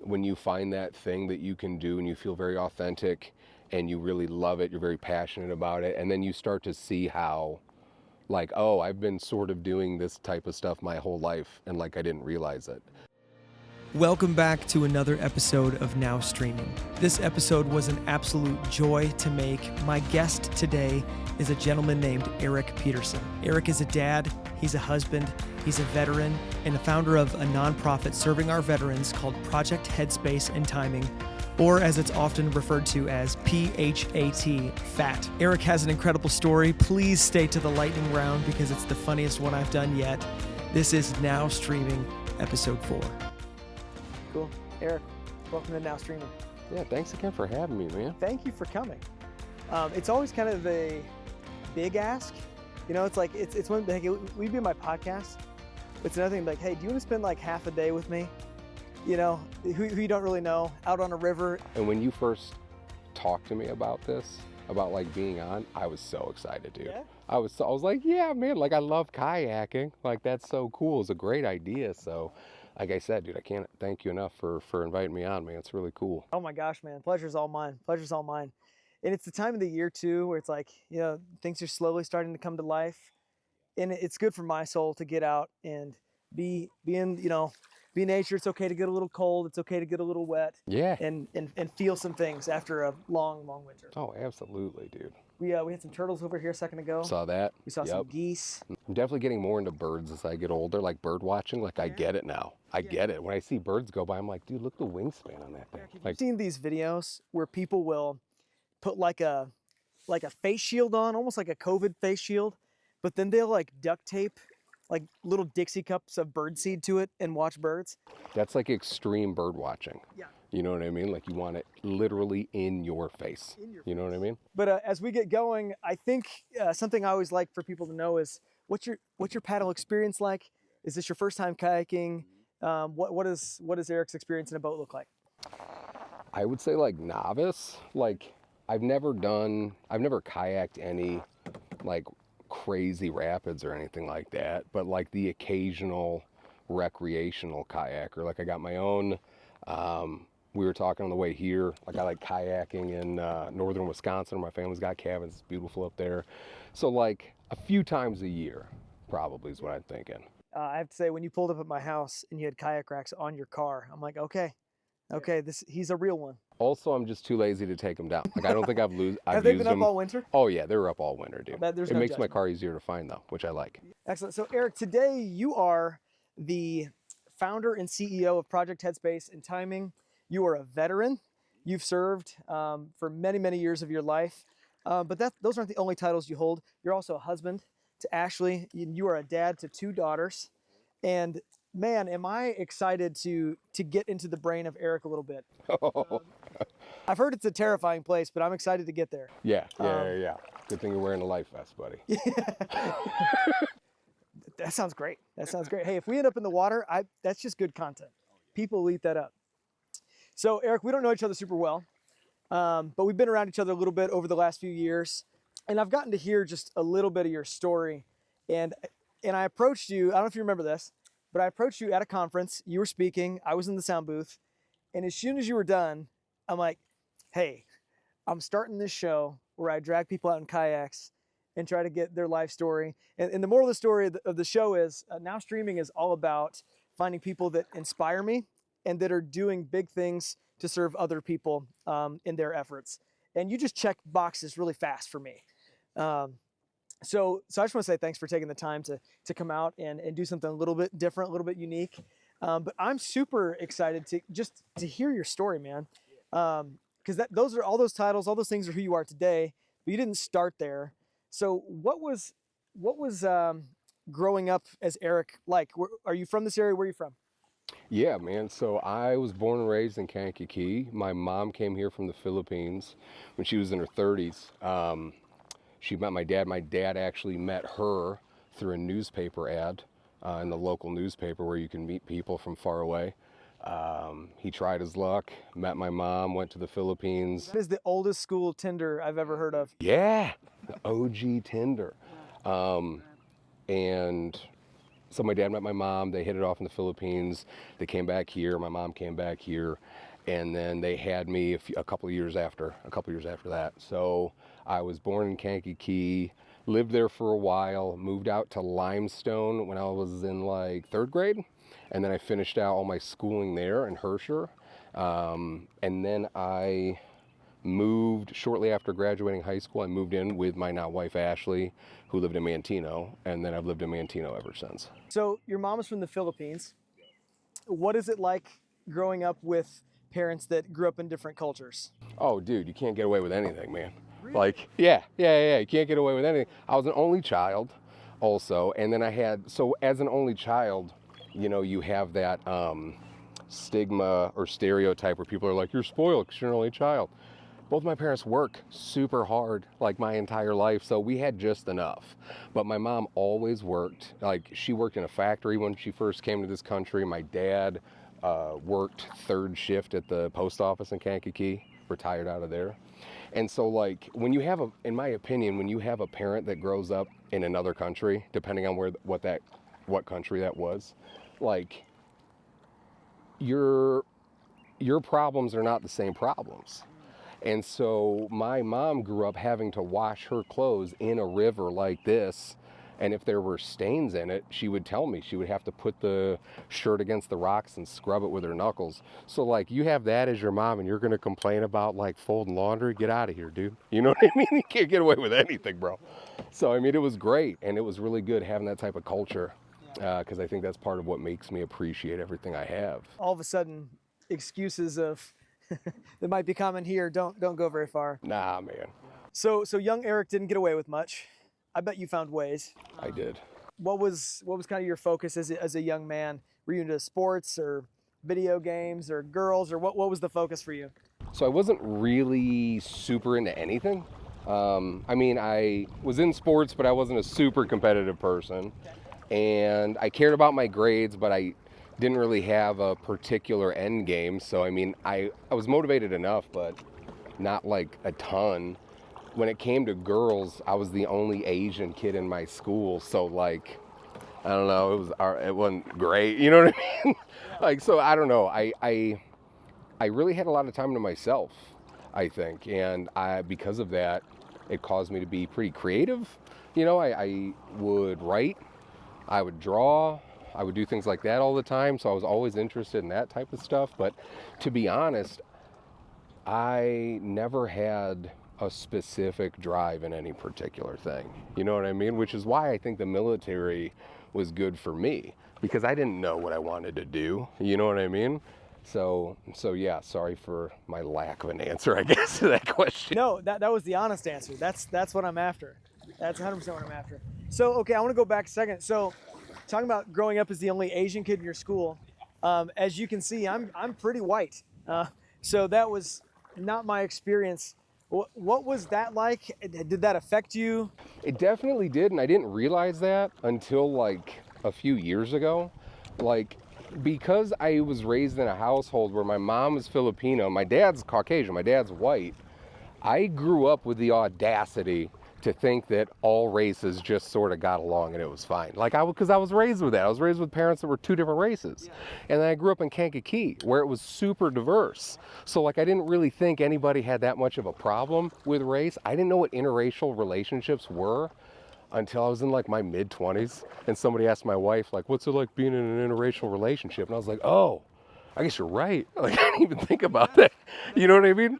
when you find that thing that you can do and you feel very authentic and you really love it, you're very passionate about it, and then you start to see how, like, oh, I've been sort of doing this type of stuff my whole life, and like I didn't realize it. Welcome back to another episode of Now Streaming. This episode was an absolute joy to make. My guest today is a gentleman named Eric Peterson. Eric is a dad, he's a husband, he's a veteran, and the founder of a nonprofit serving our veterans called Project Headspace and Timing, or as it's often referred to as PHAT, FAT. Eric has an incredible story. Please stay to the lightning round because it's the funniest one I've done yet. This is Now Streaming, episode 4. Cool. Eric, welcome to Now Streaming. Yeah, thanks again for having me, man. Thank you for coming. It's always kind of a big ask. You know, it's like, it's one, like, we'd be on my podcast. It's another thing, like, hey, do you want to spend like half a day with me? You know, who you don't really know, out on a river. And when you first talked to me about this, about like being on, I was so excited, dude. Yeah? I was like, yeah, man, like I love kayaking. Like that's so cool. It's a great idea. So like I said, dude, I can't thank you enough for inviting me on, man. It's really cool. Oh my gosh, man. Pleasure's all mine. Pleasure's all mine. And it's the time of the year too, where it's like, you know, things are slowly starting to come to life. And it's good for my soul to get out and be in, you know, be nature. It's okay to get a little cold. It's okay to get a little wet. Yeah. And feel some things after a long, long winter. Oh, absolutely, dude. We had some turtles over here a second ago. Saw that. We saw some geese. I'm definitely getting more into birds as I get older, like bird watching. Like I get it now. I get it. When I see birds go by, I'm like, dude, look at the wingspan on that thing. Like, I've seen these videos where people will put like a face shield on, almost like a COVID face shield, but then they'll like duct tape like little Dixie cups of bird seed to it and watch birds. that's like extreme bird watching. Yeah. You know what I mean? Like you want it literally in your face. You know what I mean? But as we get going, I think something I always like for people to know is what's your paddle experience like? Is this your first time kayaking? What does Eric's experience in a boat look like? I would say like novice. Like I've never kayaked any like crazy rapids or anything like that, but like the occasional recreational kayaker. Like I got my own, we were talking on the way here, like I like kayaking in northern Wisconsin. My family's got cabins. It's beautiful up there. So like a few times a year probably is what I'm thinking. I have to say, when you pulled up at my house and you had kayak racks on your car, I'm like, okay, he's a real one. Also, I'm just too lazy to take them down. Like I don't think I've Have they used been up them all winter? Oh yeah, they were up all winter, dude. There's it no makes my judgment. car easier to find though, which I like. Excellent. So Eric, today you are the founder and CEO of Project Headspace and Timing. You are a veteran. You've served for many, many years of your life. But those aren't the only titles you hold. You're also a husband to Ashley. You are a dad to 2 daughters. And man, am I excited to get into the brain of Eric a little bit. I've heard it's a terrifying place, but I'm excited to get there. Yeah. Good thing you're wearing a life vest, buddy. That sounds great. Hey, if we end up in the water, that's just good content. People will eat that up. So Eric, we don't know each other super well, but we've been around each other a little bit over the last few years, and I've gotten to hear just a little bit of your story. And I approached you, I don't know if you remember this, but I approached you at a conference. You were speaking, I was in the sound booth, and as soon as you were done, I'm like, hey, I'm starting this show where I drag people out in kayaks and try to get their life story. And the moral of the story of the show is, Now Streaming is all about finding people that inspire me and that are doing big things to serve other people in their efforts. And you just check boxes really fast for me. So I just want to say thanks for taking the time to come out and do something a little bit different, a little bit unique. But I'm super excited to hear your story, man. Because those are all those titles, all those things are who you are today, but you didn't start there. So what was growing up as Eric like? Are you from this area? Where are you from? Yeah, man. So I was born and raised in Kankakee. My mom came here from the Philippines when she was in her 30s. She met my dad. My dad actually met her through a newspaper ad in the local newspaper where you can meet people from far away. He tried his luck, met my mom, went to the Philippines. That is the oldest school Tinder I've ever heard of. Yeah, the OG Tinder. And so my dad met my mom, they hit it off in the Philippines, they came back here, my mom came back here, and then they had me a couple years after that. So I was born in Kankakee, lived there for a while, moved out to Limestone when I was in like 3rd grade, and then I finished out all my schooling there in Herscher, and then I moved shortly after graduating high school. I moved in with my now wife Ashley, who lived in Manteno, and then I've lived in Manteno ever since. So your mom is from the Philippines. What is it like growing up with parents that grew up in different cultures? Oh, dude, you can't get away with anything, man. Really? Like, yeah, you can't get away with anything. I was an only child also, and then so as an only child, you know, you have that stigma or stereotype where people are like, you're spoiled because you're an only child. Both my parents work super hard like my entire life, so we had just enough. But my mom always worked. Like, she worked in a factory when she first came to this country. My dad worked 3rd shift at the post office in Kankakee, retired out of there. And so, like, when you have in my opinion, when you have a parent that grows up in another country, depending on what country that was, like, your problems are not the same problems. And so my mom grew up having to wash her clothes in a river like this, and if there were stains in it, she would tell me. She would have to put the shirt against the rocks and scrub it with her knuckles. So, like, you have that as your mom and you're going to complain about, like, folding laundry? Get out of here, dude. You know what I mean? You can't get away with anything, bro. So, I mean, it was great, and it was really good having that type of culture, because I think that's part of what makes me appreciate everything I have. All of a sudden, excuses of that might be common here don't go very far. Nah, man. So young Eric didn't get away with much. I bet you found ways. I did. What was kind of your focus as a young man? Were you into sports or video games or girls, or what was the focus for you? So I wasn't really super into anything. I mean, I was in sports, but I wasn't a super competitive person. And I cared about my grades, but I didn't really have a particular end game. So, I mean, I was motivated enough, but not like a ton. When it came to girls, I was the only Asian kid in my school. So, like, I don't know, it wasn't great. You know what I mean? Like, so I don't know. I really had a lot of time to myself, I think. And because of that, it caused me to be pretty creative. You know, I would write, I would draw, I would do things like that all the time, so I was always interested in that type of stuff. But to be honest, I never had a specific drive in any particular thing. You know what I mean? Which is why I think the military was good for me, because I didn't know what I wanted to do. You know what I mean? So yeah, sorry for my lack of an answer, I guess, to that question. No, that was the honest answer. That's what I'm after. That's 100% what I'm after. So, okay, I want to go back a second. So, talking about growing up as the only Asian kid in your school, as you can see, I'm pretty white. So that was not my experience. What was that like? Did that affect you? It definitely did, and I didn't realize that until like a few years ago. Like, because I was raised in a household where my mom is Filipino, my dad's Caucasian, my dad's white, I grew up with the audacity to think that all races just sort of got along and it was fine. Like, because I was raised with that. I was raised with parents that were 2 different races. Yeah. And then I grew up in Kankakee, where it was super diverse. So, like, I didn't really think anybody had that much of a problem with race. I didn't know what interracial relationships were until I was in, like, my mid-20s. And somebody asked my wife, like, what's it like being in an interracial relationship? And I was like, oh, I guess you're right. Like, I didn't even think about that. You know what I mean?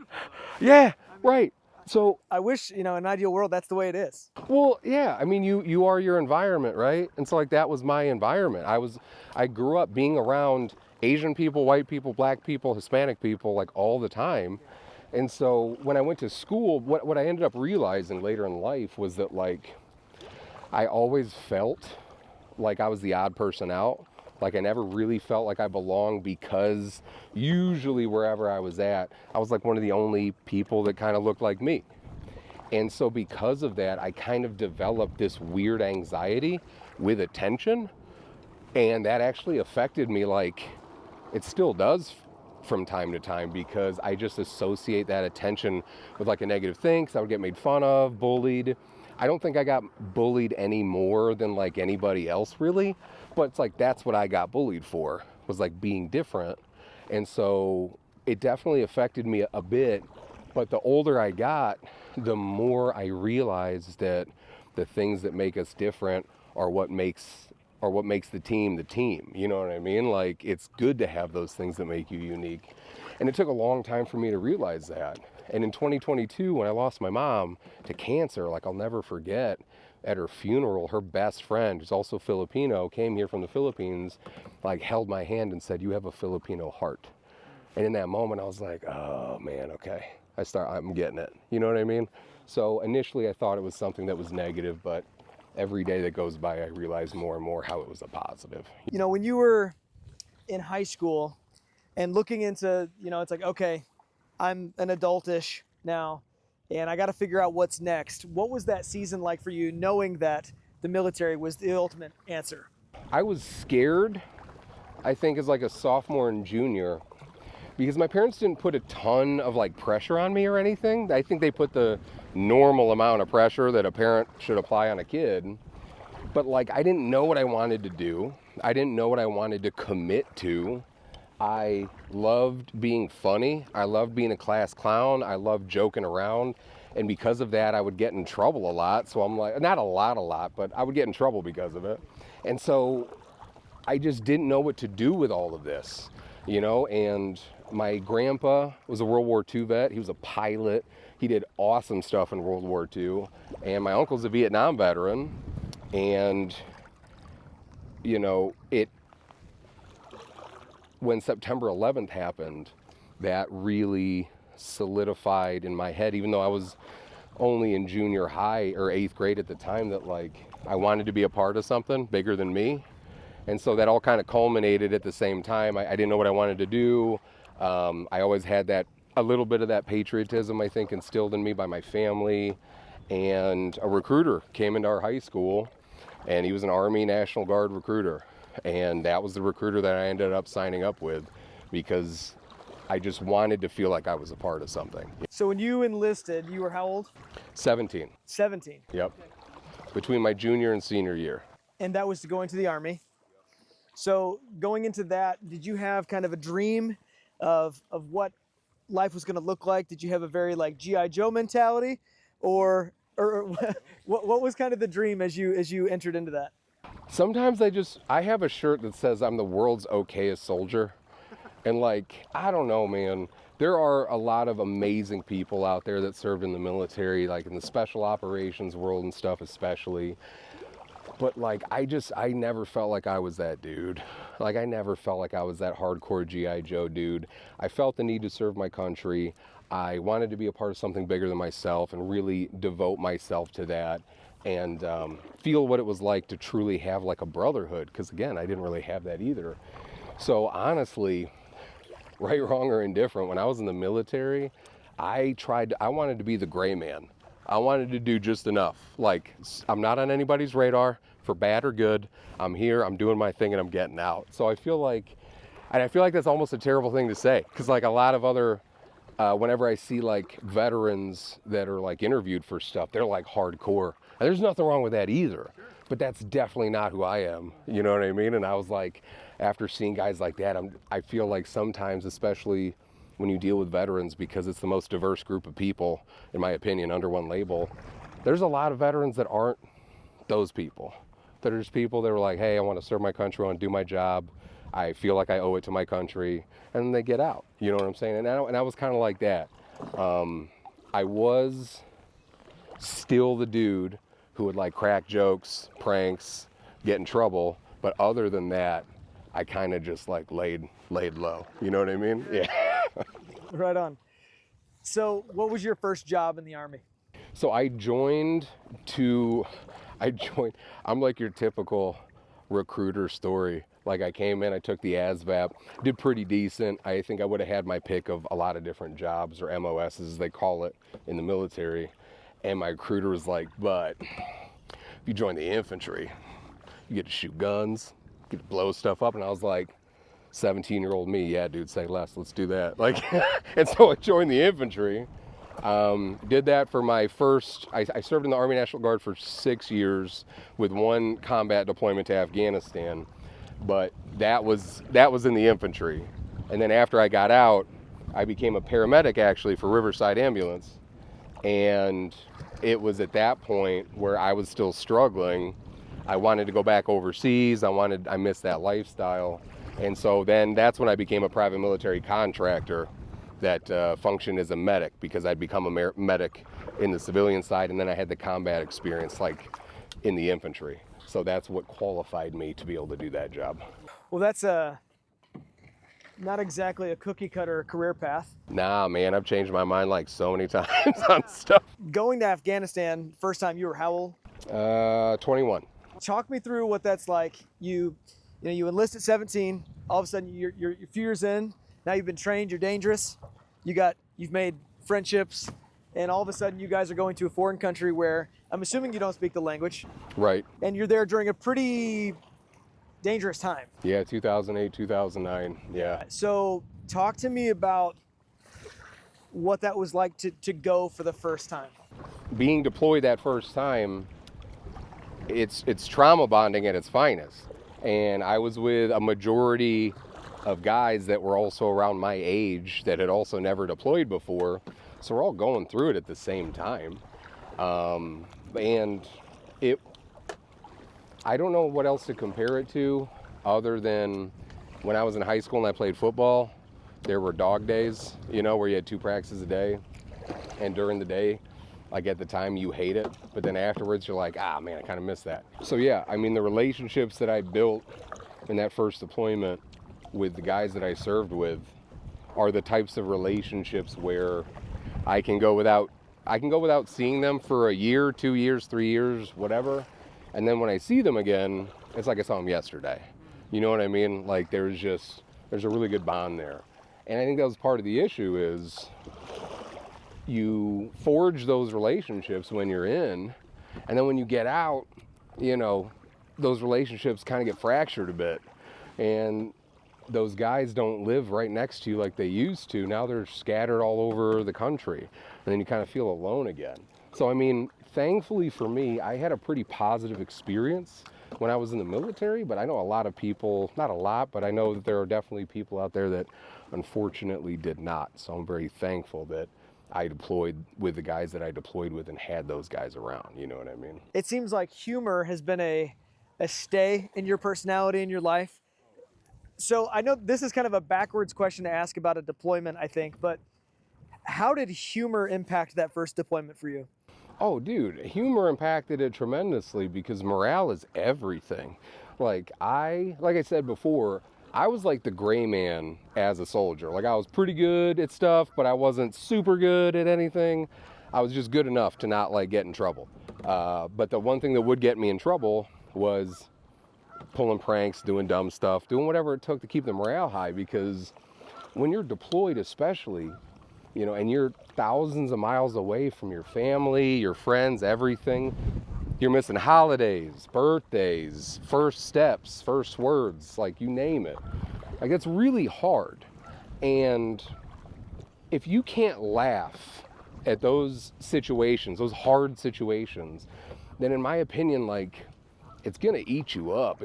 Yeah, right. So I wish, in an ideal world, that's the way it is. Well, yeah. I mean, you are your environment, right? And so, like, that was my environment. I grew up being around Asian people, white people, black people, Hispanic people, like, all the time. And so when I went to school, what I ended up realizing later in life was that, like, I always felt like I was the odd person out. Like, I never really felt like I belonged, because usually wherever I was at, I was like one of the only people that kind of looked like me. And so because of that, I kind of developed this weird anxiety with attention. And that actually affected me, like, it still does from time to time, because I just associate that attention with, like, a negative thing, because I would get made fun of, bullied. I don't think I got bullied any more than like anybody else really, but it's like that's what I got bullied for, was like being different. And so it definitely affected me a bit, but the older I got, the more I realized that the things that make us different are what makes the team. You know what I mean? Like, it's good to have those things that make you unique. And it took a long time for me to realize that. And in 2022, when I lost my mom to cancer, like, I'll never forget, at her funeral, her best friend, who's also Filipino, came here from the Philippines, like, held my hand and said, "You have a Filipino heart." And in that moment, I was like, oh man, okay. I'm getting it. You know what I mean? So initially I thought it was something that was negative, but every day that goes by, I realize more and more how it was a positive. You know, when you were in high school and looking into, it's like, okay, I'm an adultish now and I got to figure out what's next. What was that season like for you, knowing that the military was the ultimate answer? I was scared, I think, as like a sophomore and junior, because my parents didn't put a ton of like pressure on me or anything. I think they put the normal amount of pressure that a parent should apply on a kid. But like, I didn't know what I wanted to do. I didn't know what I wanted to commit to. I loved being funny. I loved being a class clown. I loved joking around. And because of that, I would get in trouble a lot. So I'm like, not a lot, but I would get in trouble because of it. And so I just didn't know what to do with all of this, and my grandpa was a World War II vet. He was a pilot. He did awesome stuff in World War II. And my uncle's a Vietnam veteran. And, when September 11th happened, that really solidified in my head, even though I was only in junior high or 8th grade at the time, that like I wanted to be a part of something bigger than me. And so that all kind of culminated at the same time. I didn't know what I wanted to do. I always had a little bit of that patriotism, I think, instilled in me by my family. And a recruiter came into our high school, and he was an Army National Guard recruiter. And that was the recruiter that I ended up signing up with, because I just wanted to feel like I was a part of something. So when you enlisted, you were how old? 17. 17. Yep. Between my junior and senior year. And that was to go into the Army. So going into that, did you have kind of a dream of what life was going to look like? Did you have a very like G.I. Joe mentality, or what was kind of the dream as you entered into that? Sometimes I have a shirt that says I'm the world's okayest soldier. And like, I don't know, man. There are a lot of amazing people out there that served in the military, like in the special operations world and stuff especially. But like, I never felt like I was that dude. Like, I never felt like I was that hardcore G.I. Joe dude. I felt the need to serve my country. I wanted to be a part of something bigger than myself and really devote myself to that, and feel what it was like to truly have like a brotherhood. Because again, I didn't really have that either. So honestly, right, wrong, or indifferent, when I was in the military, I wanted to be the gray man. I wanted to do just enough. Like, I'm not on anybody's radar, for bad or good. I'm here, I'm doing my thing, and I'm getting out. So I feel like that's almost a terrible thing to say, because like a lot of other, whenever I see like veterans that are like interviewed for stuff, they're like hardcore. And there's nothing wrong with that either, but that's definitely not who I am. You know what I mean? And I was like, after seeing guys like that, I feel like sometimes, especially when you deal with veterans, because it's the most diverse group of people, in my opinion, under one label, there's a lot of veterans that aren't those people. That are just people that are like, hey, I want to serve my country, I want to do my job, I feel like I owe it to my country, and then they get out. You know what I'm saying? And I was kind of like that. I was still the dude who would like crack jokes, pranks, get in trouble, but other than that, I kind of just like laid low. You know what I mean? Yeah. Right on. So what was your first job in the Army? So I'm like your typical recruiter story. Like, I came in, I took the ASVAB, did pretty decent. I think I would have had my pick of a lot of different jobs, or MOSs as they call it in the military. And my recruiter was like, but if you join the infantry, you get to shoot guns, get to blow stuff up. And I was like, 17-year-old me, yeah, dude, say less, let's do that. Like, and so I joined the infantry, Did that for my first, I served in the Army National Guard for 6 years with one combat deployment to Afghanistan, but that was in the infantry. And then after I got out, I became a paramedic actually for Riverside Ambulance. And it was at that point where I was still struggling. I wanted to go back overseas. I missed that lifestyle. And so then that's when I became a private military contractor that functioned as a medic, because I'd become a medic in the civilian side, and then I had the combat experience like in the infantry. So that's what qualified me to be able to do that job. Well, that's not exactly a cookie cutter career path. Nah, man, I've changed my mind like so many times on stuff. Going to Afghanistan, first time you were how old? 21. Talk me through what that's like. You enlist at 17. All of a sudden, you're a few years in. Now you've been trained. You're dangerous. You've made friendships, and all of a sudden, you guys are going to a foreign country where I'm assuming you don't speak the language. Right. And you're there during a pretty dangerous time. Yeah, 2008, 2009. Yeah. So talk to me about what that was like to go for the first time. Being deployed that first time, it's trauma bonding at its finest. And I was with a majority of guys that were also around my age that had also never deployed before. So we're all going through it at the same time. And I don't know what else to compare it to other than when I was in high school and I played football, there were dog days, where you had 2 practices a day. And during the day, like at the time you hate it, but then afterwards you're like, man, I kind of miss that. So yeah, I mean, the relationships that I built in that first deployment with the guys that I served with are the types of relationships where I can go without seeing them for a year, 2 years, 3 years, whatever. And then when I see them again, it's like I saw them yesterday. You know what I mean? Like there's a really good bond there. And I think that was part of the issue is you forge those relationships when you're in, and then when you get out, those relationships kind of get fractured a bit. And those guys don't live right next to you like they used to. Now they're scattered all over the country, and then you kind of feel alone again. So I mean, thankfully for me, I had a pretty positive experience when I was in the military, but I know a lot of people, not a lot, but I know that there are definitely people out there that unfortunately did not. So I'm very thankful that I deployed with the guys that I deployed with and had those guys around, you know what I mean? It seems like humor has been a stay in your personality, in your life. So I know this is kind of a backwards question to ask about a deployment, I think, but how did humor impact that first deployment for you? Oh, dude, humor impacted it tremendously because morale is everything. Like I said before, I was like the gray man as a soldier. Like I was pretty good at stuff, but I wasn't super good at anything. I was just good enough to not like get in trouble. But the one thing that would get me in trouble was pulling pranks, doing dumb stuff, doing whatever it took to keep the morale high, because when you're deployed especially, and you're thousands of miles away from your family, your friends, everything, you're missing holidays, birthdays, first steps, first words, like you name it. Like it's really hard. And if you can't laugh at those situations, those hard situations, then in my opinion, like it's gonna eat you up.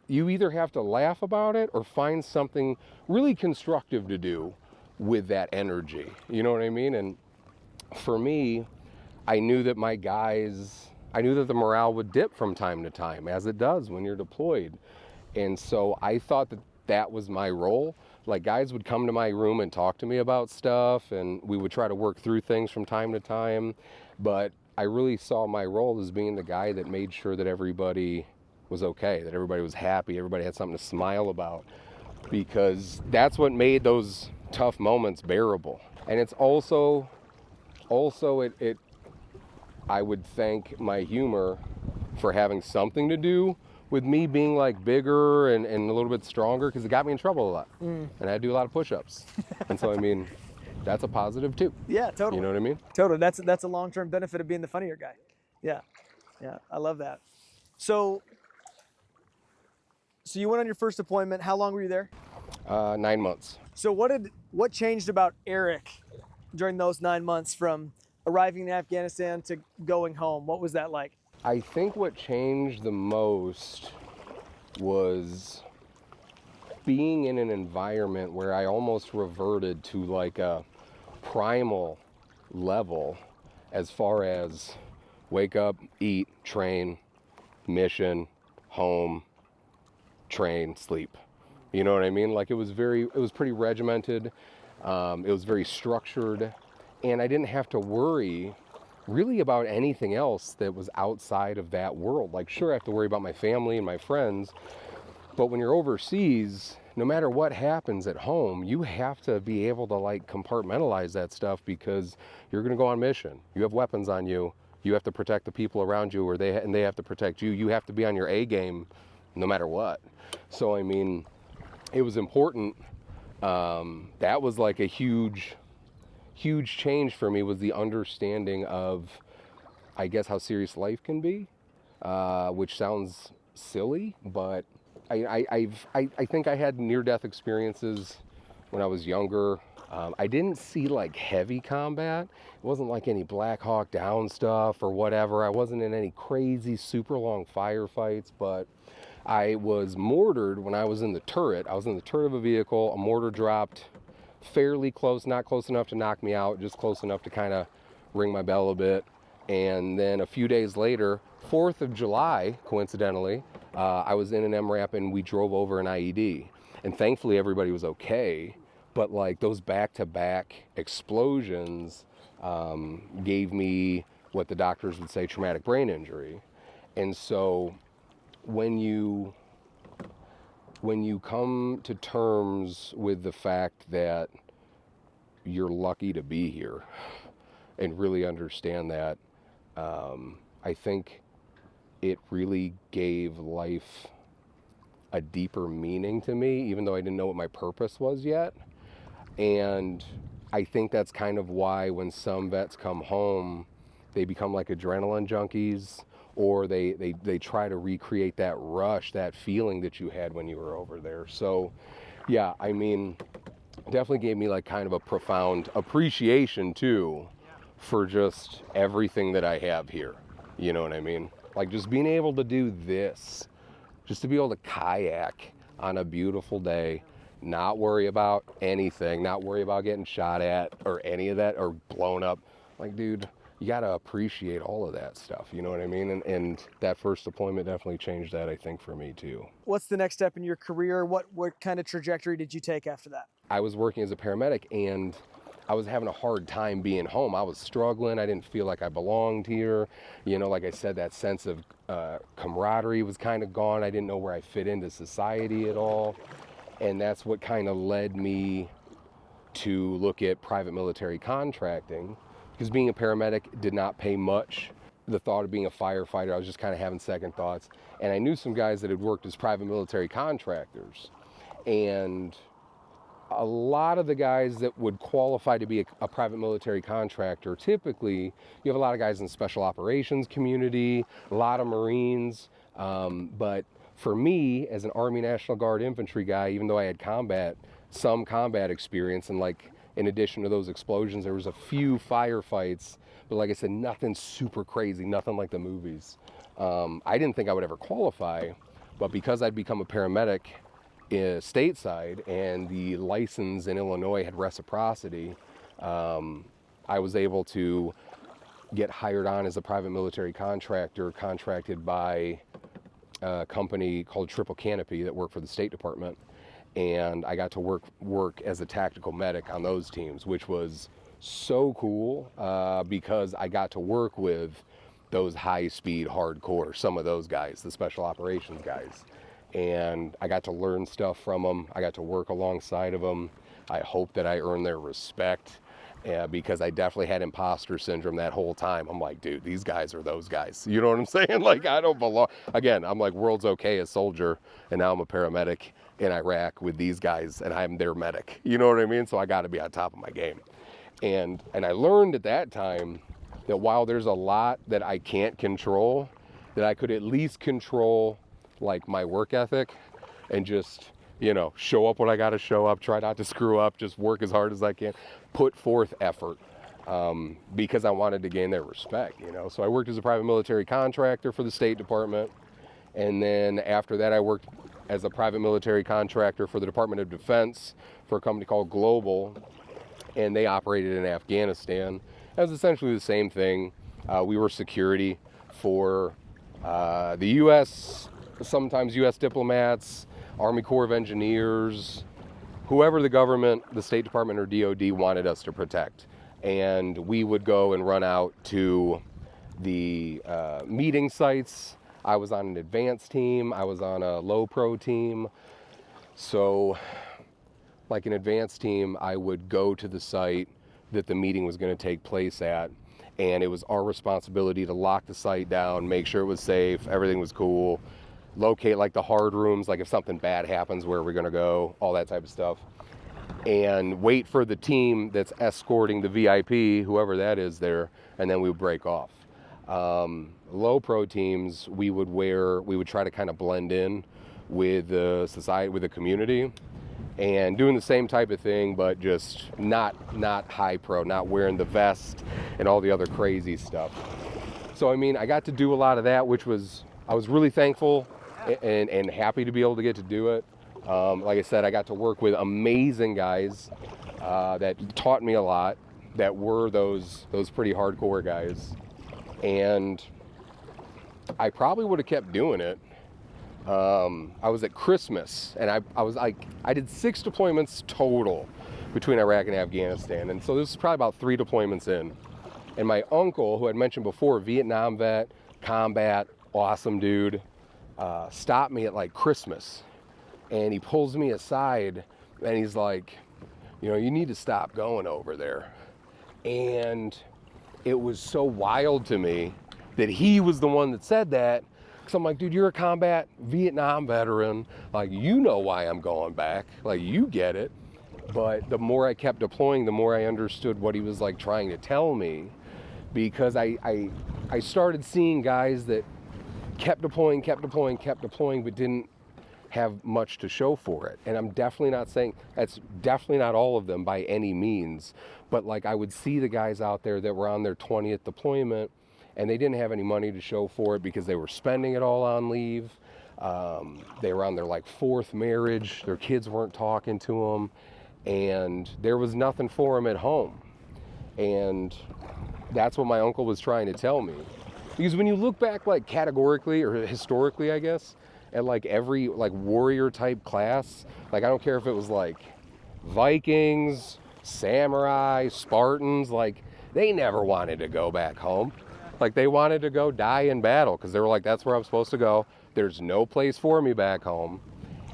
You either have to laugh about it or find something really constructive to do with that energy. You know what I mean? And for me, I knew that the morale would dip from time to time, as it does when you're deployed. And so I thought that was my role. Like guys would come to my room and talk to me about stuff, and we would try to work through things from time to time. But I really saw my role as being the guy that made sure that everybody was okay, that everybody was happy, everybody had something to smile about, because that's what made those tough moments bearable. And it's also I would thank my humor for having something to do with me being like bigger and a little bit stronger, because it got me in trouble a lot. And I had to do a lot of push-ups. And so I mean, that's a positive too. Yeah, totally. You know what I mean? Totally. That's a long-term benefit of being the funnier guy. Yeah. I love that. So you went on your first deployment. How long were you there? 9 months. So what changed about Eric during those 9 months from arriving in Afghanistan to going home? What was that like? I think what changed the most was being in an environment where I almost reverted to like a primal level as far as wake up, eat, train, mission, home, train, sleep. You know what I mean? Like it was pretty regimented. It was very structured, and I didn't have to worry really about anything else that was outside of that world. Like, sure, I have to worry about my family and my friends, but when you're overseas, no matter what happens at home, you have to be able to like compartmentalize that stuff because you're going to go on mission. You have weapons on you. You have to protect the people around you, and they have to protect you. You have to be on your A game no matter what. So, I mean, it was important. That was like a huge change for me, was the understanding of, I guess, how serious life can be, which sounds silly, but I think I had near-death experiences when I was younger. I didn't see like heavy combat. It wasn't like any Black Hawk Down stuff or whatever. I wasn't in any crazy super long firefights, but I was mortared when I was in the turret. I was in the turret of a vehicle. A mortar dropped fairly close, not close enough to knock me out, just close enough to kind of ring my bell a bit. And then a few days later, 4th of July, coincidentally, I was in an MRAP and we drove over an IED. And thankfully everybody was okay. But like those back-to-back explosions gave me what the doctors would say traumatic brain injury. And so when you come to terms with the fact that you're lucky to be here and really understand that, I think it really gave life a deeper meaning to me, even though I didn't know what my purpose was yet. And I think that's kind of why when some vets come home, they become like adrenaline junkies, or they try to recreate that rush, that feeling that you had when you were over there. So yeah, I mean, definitely gave me like kind of a profound appreciation too for just everything that I have here. You know what I mean? Like just being able to do this, just to be able to kayak on a beautiful day, not worry about anything, not worry about getting shot at or any of that or blown up. Like, dude, you got to appreciate all of that stuff. You know what I mean? And that first deployment definitely changed that, I think, for me too. What's the next step in your career? What kind of trajectory did you take after that? I was working as a paramedic and I was having a hard time being home. I was struggling. I didn't feel like I belonged here. You know, like I said, that sense of camaraderie was kind of gone. I didn't know where I fit into society at all. And that's what kind of led me to look at private military contracting, because being a paramedic did not pay much. The thought of being a firefighter, I was just kind of having second thoughts. And I knew some guys that had worked as private military contractors. And a lot of the guys that would qualify to be a private military contractor, typically, you have a lot of guys in the special operations community, a lot of Marines, but for me, as an Army National Guard infantry guy, even though I had some combat experience, and like in addition to those explosions, there was a few firefights, but like I said, nothing super crazy, nothing like the movies. I didn't think I would ever qualify, but because I'd become a paramedic stateside and the license in Illinois had reciprocity, I was able to get hired on as a private military contractor, contracted by a company called Triple Canopy that worked for the State Department. And I got to work as a tactical medic on those teams, which was so cool because I got to work with those high-speed, hardcore, some of those guys, the special operations guys. And I got to learn stuff from them. I got to work alongside of them. I hope that I earned their respect because I definitely had imposter syndrome that whole time. I'm like, dude, these guys are those guys. You know what I'm saying? Like, I don't belong. Again, I'm like world's okay as soldier, and now I'm a paramedic in Iraq with these guys, and I'm their medic. You know what I mean? So I got to be on top of my game. And I learned at that time that while there's a lot that I can't control, that I could at least control like my work ethic and just, you know, show up when I got to show up, try not to screw up, just work as hard as I can. put forth effort because I wanted to gain their respect, you know. So I worked as a private military contractor for the State Department. And then after that, I worked as a private military contractor for the Department of Defense for a company called Global, and they operated in Afghanistan. It was essentially the same thing. We were security for the U.S., sometimes U.S. diplomats, Army Corps of Engineers, whoever the government, the State Department or DOD wanted us to protect. And we would go and run out to the meeting sites. I was on an advanced team. I was on a low pro team. So like an advanced team, I would go to the site that the meeting was going to take place at. And it was our responsibility to lock the site down, make sure it was safe, everything was cool, locate like the hard rooms, like if something bad happens, where we're going to go, all that type of stuff. And wait for the team that's escorting the VIP, whoever that is there, and then we would break off. Low pro teams, we would try to kind of blend in with the society, with the community, and doing the same type of thing, but just not high pro, not wearing the vest and all the other crazy stuff. So I mean, I got to do a lot of that, I was really thankful and happy to be able to get to do it. Like I said, I got to work with amazing guys that taught me a lot, that were those pretty hardcore guys. And I probably would have kept doing it. I was at Christmas, and I did 6 deployments total between Iraq and Afghanistan. And so this is probably about 3 deployments in. And my uncle, who I'd mentioned before, Vietnam vet, combat, awesome dude, stopped me at like Christmas. And he pulls me aside, and he's like, you know, you need to stop going over there. And it was so wild to me that he was the one that said that. So I'm like, dude, you're a combat Vietnam veteran. Like, you know why I'm going back. Like, you get it. But the more I kept deploying, the more I understood what he was like trying to tell me. Because I started seeing guys that kept deploying, but didn't have much to show for it. And I'm definitely not saying, that's definitely not all of them by any means. But like, I would see the guys out there that were on their 20th deployment, and they didn't have any money to show for it because they were spending it all on leave. They were on their like 4th marriage. Their kids weren't talking to them, and there was nothing for them at home. And that's what my uncle was trying to tell me. Because when you look back, like categorically or historically, I guess, at like every like warrior type class, like I don't care if it was like Vikings, samurai, Spartans, like they never wanted to go back home. Like they wanted to go die in battle because they were like, that's where I'm supposed to go. There's no place for me back home.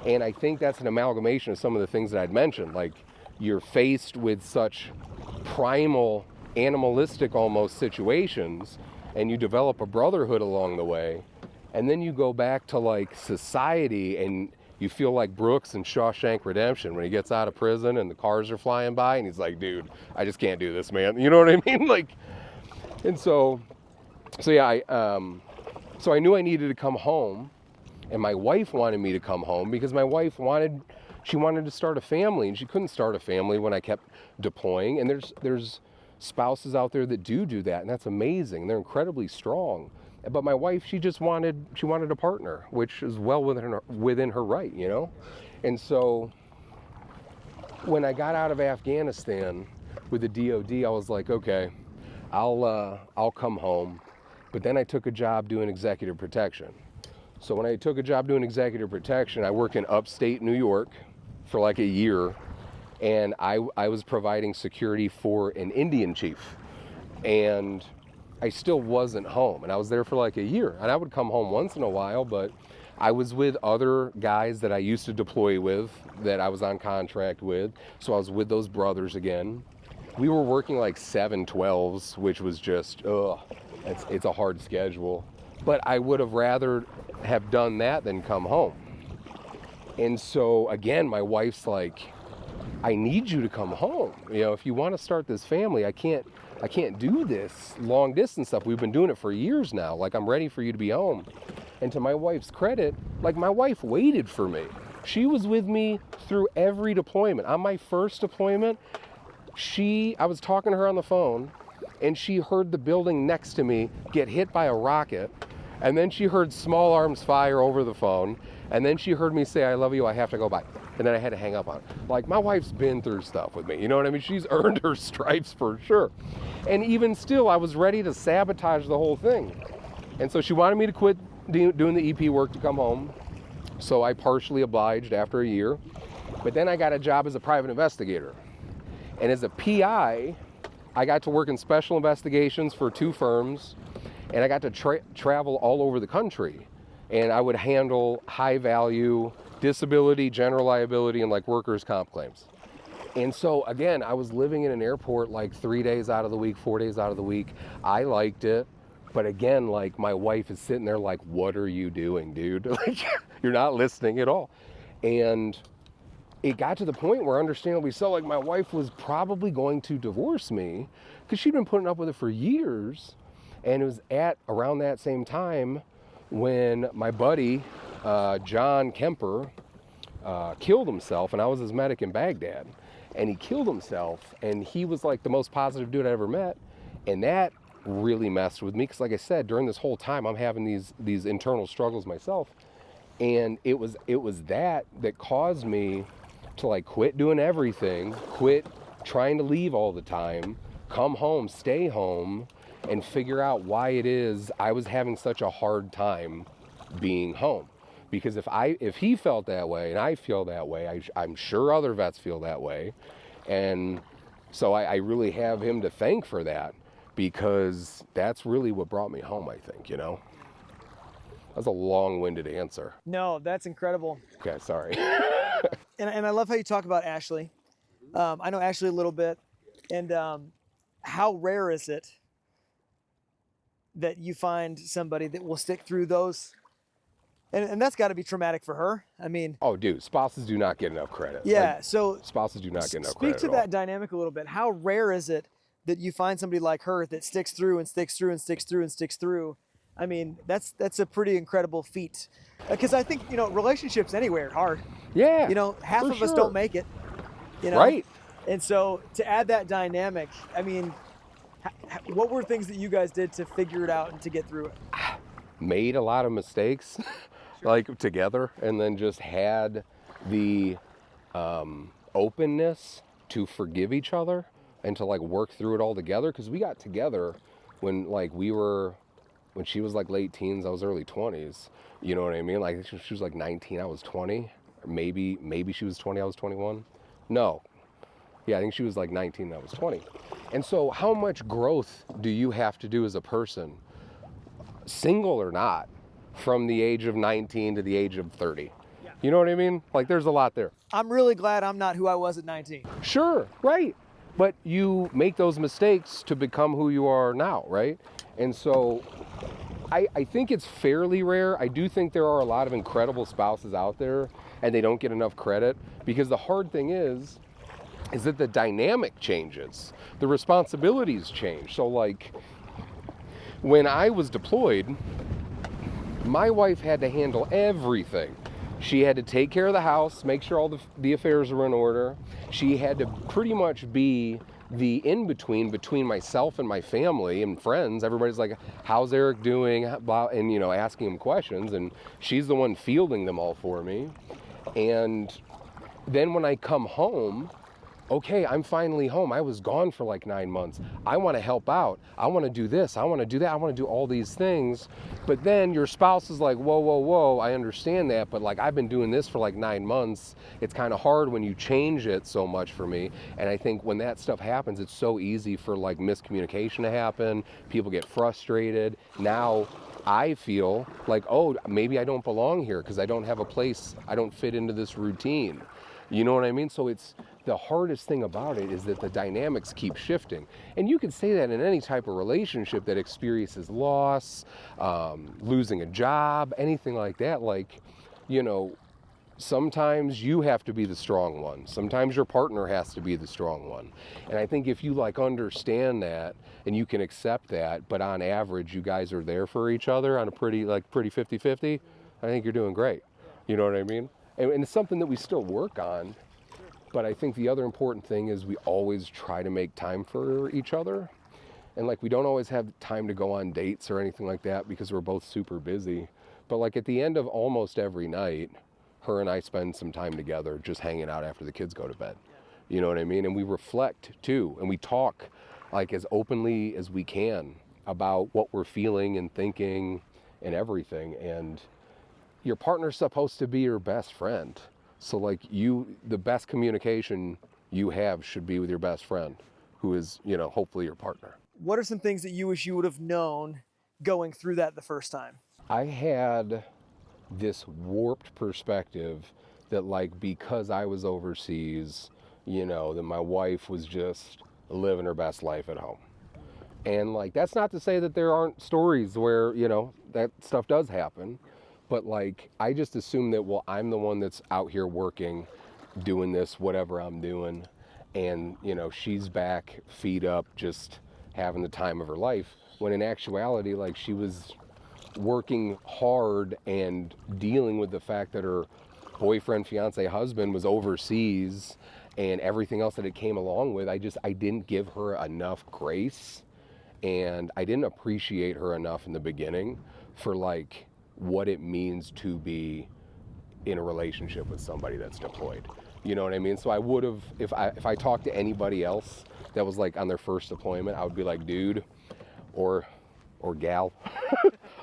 And I think that's an amalgamation of some of the things that I'd mentioned. Like, you're faced with such primal, animalistic almost situations, and you develop a brotherhood along the way. And then you go back to like society, and you feel like Brooks in Shawshank Redemption when he gets out of prison and the cars are flying by and he's like, dude, I just can't do this, man. You know what I mean? Like, and so yeah, so I knew I needed to come home, and my wife wanted me to come home because my wife wanted to start a family, and she couldn't start a family when I kept deploying. And there's spouses out there that do that, and that's amazing. They're incredibly strong. But my wife, she wanted a partner, which is well within her right, you know? And so when I got out of Afghanistan with the DOD, I was like, okay, I'll come home. But then I took a job doing executive protection. So when I took a job doing executive protection, I worked in upstate New York for like a year, and I was providing security for an Indian chief. And I still wasn't home, and I was there for like a year. And I would come home once in a while, but I was with other guys that I used to deploy with, that I was on contract with. So I was with those brothers again. We were working like 7/12s, which was just, it's a hard schedule. But I would have rather have done that than come home. And so again, my wife's like, I need you to come home. You know, if you want to start this family, I can't do this long distance stuff. We've been doing it for years now. Like, I'm ready for you to be home. And to my wife's credit, like, my wife waited for me. She was with me through every deployment. On my first deployment, I was talking to her on the phone, and she heard the building next to me get hit by a rocket, and then she heard small arms fire over the phone, and then she heard me say, I love you, I have to go, bye. And then I had to hang up on her. Like, my wife's been through stuff with me, you know what I mean? She's earned her stripes for sure. And even still, I was ready to sabotage the whole thing. And so she wanted me to quit doing the EP work to come home. So I partially obliged after a year. But then I got a job as a private investigator. And as a PI, I got to work in special investigations for 2 firms. And I got to travel all over the country. And I would handle high value disability, general liability, and like workers' comp claims. And so again, I was living in an airport like 3 days out of the week, 4 days out of the week. I liked it. But again, like my wife is sitting there like, what are you doing, dude? Like, you're not listening at all. And it got to the point where, understandably so, like my wife was probably going to divorce me because she'd been putting up with it for years. And it was at around that same time when my buddy, John Kemper, killed himself, and I was his medic in Baghdad. And he killed himself, and he was like the most positive dude I ever met. And that really messed with me, because like I said, during this whole time, I'm having these internal struggles myself. And it was that caused me to like quit doing everything, quit trying to leave all the time, come home, stay home, and figure out why it is I was having such a hard time being home. Because if he felt that way and I feel that way, I'm sure other vets feel that way. And so I really have him to thank for that, because that's really what brought me home, I think, you know? That's a long-winded answer. No, that's incredible. Okay, sorry. And I love how you talk about Ashley. I know Ashley a little bit. And how rare is it that you find somebody that will stick through those? And that's got to be traumatic for her. I mean, oh, dude, spouses do not get enough credit. Yeah, like, so spouses do not get enough credit. Speak to that dynamic a little bit. How rare is it that you find somebody like her that sticks through and sticks through and sticks through and sticks through? I mean, that's a pretty incredible feat. Because I think, you know, relationships anyway are hard. Yeah. You know, half of us don't make it. You know? Right. And so to add that dynamic, I mean, what were things that you guys did to figure it out and to get through it? Made a lot of mistakes. Sure. Like together, and then just had the openness to forgive each other and to like work through it all together. Because we got together when she was like late teens, I was early 20s. You know what I mean? Like she was like 19, I was 20. Or maybe she was 20, I was 21. No. Yeah, I think she was like 19, I was 20. And so how much growth do you have to do as a person, single or not, from the age of 19 to the age of 30? Yeah. You know what I mean? Like there's a lot there. I'm really glad I'm not who I was at 19. Sure, right. But you make those mistakes to become who you are now, right? And so I think it's fairly rare. I do think there are a lot of incredible spouses out there, and they don't get enough credit, because the hard thing is that the dynamic changes. The responsibilities change. So like when I was deployed, my wife had to handle everything. She had to take care of the house, make sure all the affairs were in order. She had to pretty much be the in-between between myself and my family and friends. Everybody's like, how's Eric doing? And, you know, asking him questions. And she's the one fielding them all for me. And then when I come home, okay, I'm finally home. I was gone for like 9 months. I want to help out. I want to do this. I want to do that. I want to do all these things. But then your spouse is like, whoa, whoa, whoa, I understand that. But like, I've been doing this for like 9 months. It's kind of hard when you change it so much for me. And I think when that stuff happens, it's so easy for like miscommunication to happen. People get frustrated. Now I feel like, oh, maybe I don't belong here because I don't have a place. I don't fit into this routine. You know what I mean? So it's the hardest thing about it is that the dynamics keep shifting. And you can say that in any type of relationship that experiences loss, losing a job, anything like that. Like, you know, sometimes you have to be the strong one. Sometimes your partner has to be the strong one. And I think if you like understand that and you can accept that, but on average, you guys are there for each other on a pretty 50-50, I think you're doing great. You know what I mean? And it's something that we still work on. But I think the other important thing is we always try to make time for each other. And like, we don't always have time to go on dates or anything like that because we're both super busy. But like at the end of almost every night, her and I spend some time together just hanging out after the kids go to bed. You know what I mean? And we reflect too. And we talk like as openly as we can about what we're feeling and thinking and everything. And your partner's supposed to be your best friend. So like the best communication you have should be with your best friend, who is, you know, hopefully your partner. What are some things that you wish you would have known going through that the first time? I had this warped perspective that like, because I was overseas, you know, that my wife was just living her best life at home. And like, that's not to say that there aren't stories where, you know, that stuff does happen. But like, I just assume that, well, I'm the one that's out here working, doing this, whatever I'm doing. And, you know, she's back, feet up, just having the time of her life. When in actuality, like, she was working hard and dealing with the fact that her boyfriend, fiance, husband was overseas and everything else that it came along with. I didn't give her enough grace, and I didn't appreciate her enough in the beginning for like what it means to be in a relationship with somebody that's deployed. You know what I mean? So I would have, if I talked to anybody else that was like on their first deployment, I would be like, dude, or gal,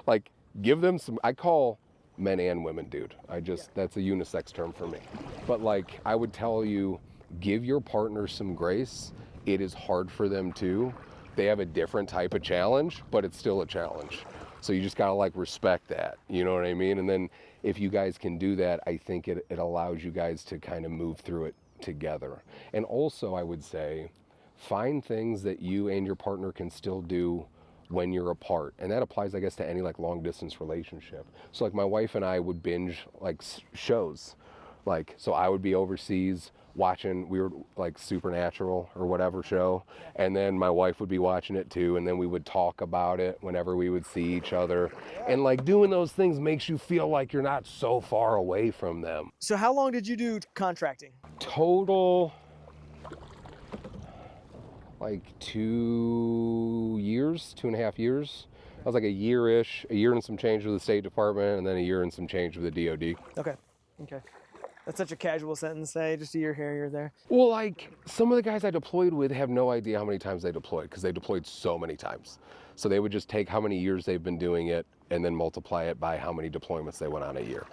like, give them some. I call men and women dude. That's a unisex term for me. But like, I would tell you, give your partner some grace. It is hard for them too. They have a different type of challenge, but it's still a challenge. So you just gotta like respect that, you know what I mean? And then if you guys can do that, I think it allows you guys to kind of move through it together. And also, I would say, find things that you and your partner can still do when you're apart. And that applies, I guess, to any like long distance relationship. So like, my wife and I would binge like shows. Like, so I would be overseas watching, we were like Supernatural or whatever show, and then my wife would be watching it too, and then we would talk about it whenever we would see each other. And like, doing those things makes you feel like you're not so far away from them. So how long did you do contracting? Total, like 2 years, 2.5 years. I was like a year and some change with the State Department, and then a year and some change with the DOD. Okay. That's such a casual sentence, say, just a year here, you're there. Well, like, some of the guys I deployed with have no idea how many times they deployed, because they deployed so many times. So they would just take how many years they've been doing it and then multiply it by how many deployments they went on a year.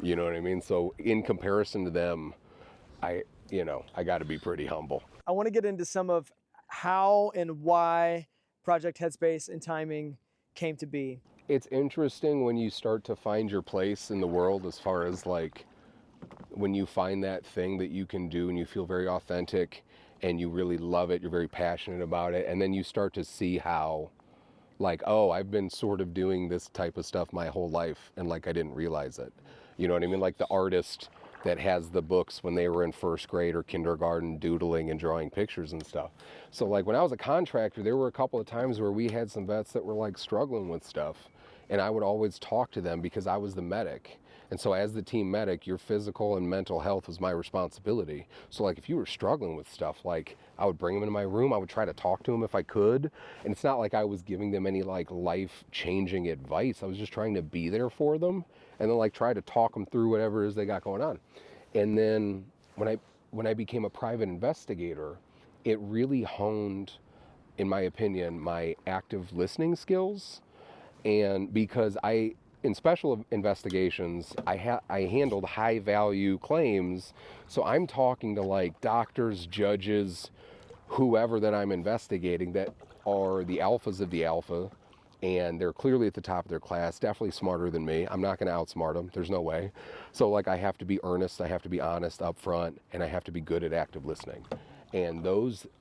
You know what I mean? So in comparison to them, I got to be pretty humble. I want to get into some of how and why Project Headspace and Timing came to be. It's interesting when you start to find your place in the world, as far as like, when you find that thing that you can do and you feel very authentic and you really love it, you're very passionate about it, and then you start to see how, like, oh, I've been sort of doing this type of stuff my whole life, and like, I didn't realize it. You know what I mean? Like the artist that has the books when they were in first grade or kindergarten, doodling and drawing pictures and stuff. So like, when I was a contractor, there were a couple of times where we had some vets that were like struggling with stuff, and I would always talk to them because I was the medic. And so as the team medic, your physical and mental health was my responsibility. So like, if you were struggling with stuff, like, I would bring them into my room, I would try to talk to them if I could. And it's not like I was giving them any like life-changing advice. I was just trying to be there for them, and then like try to talk them through whatever it is they got going on. And then when I became a private investigator, it really honed, in my opinion, my active listening skills. And because in special investigations, I handled high value claims. So I'm talking to like doctors, judges, whoever that I'm investigating, that are the alphas of the alpha, and they're clearly at the top of their class, definitely smarter than me. I'm not going to outsmart them. There's no way. So like, I have to be earnest, I have to be honest up front, and I have to be good at active listening. And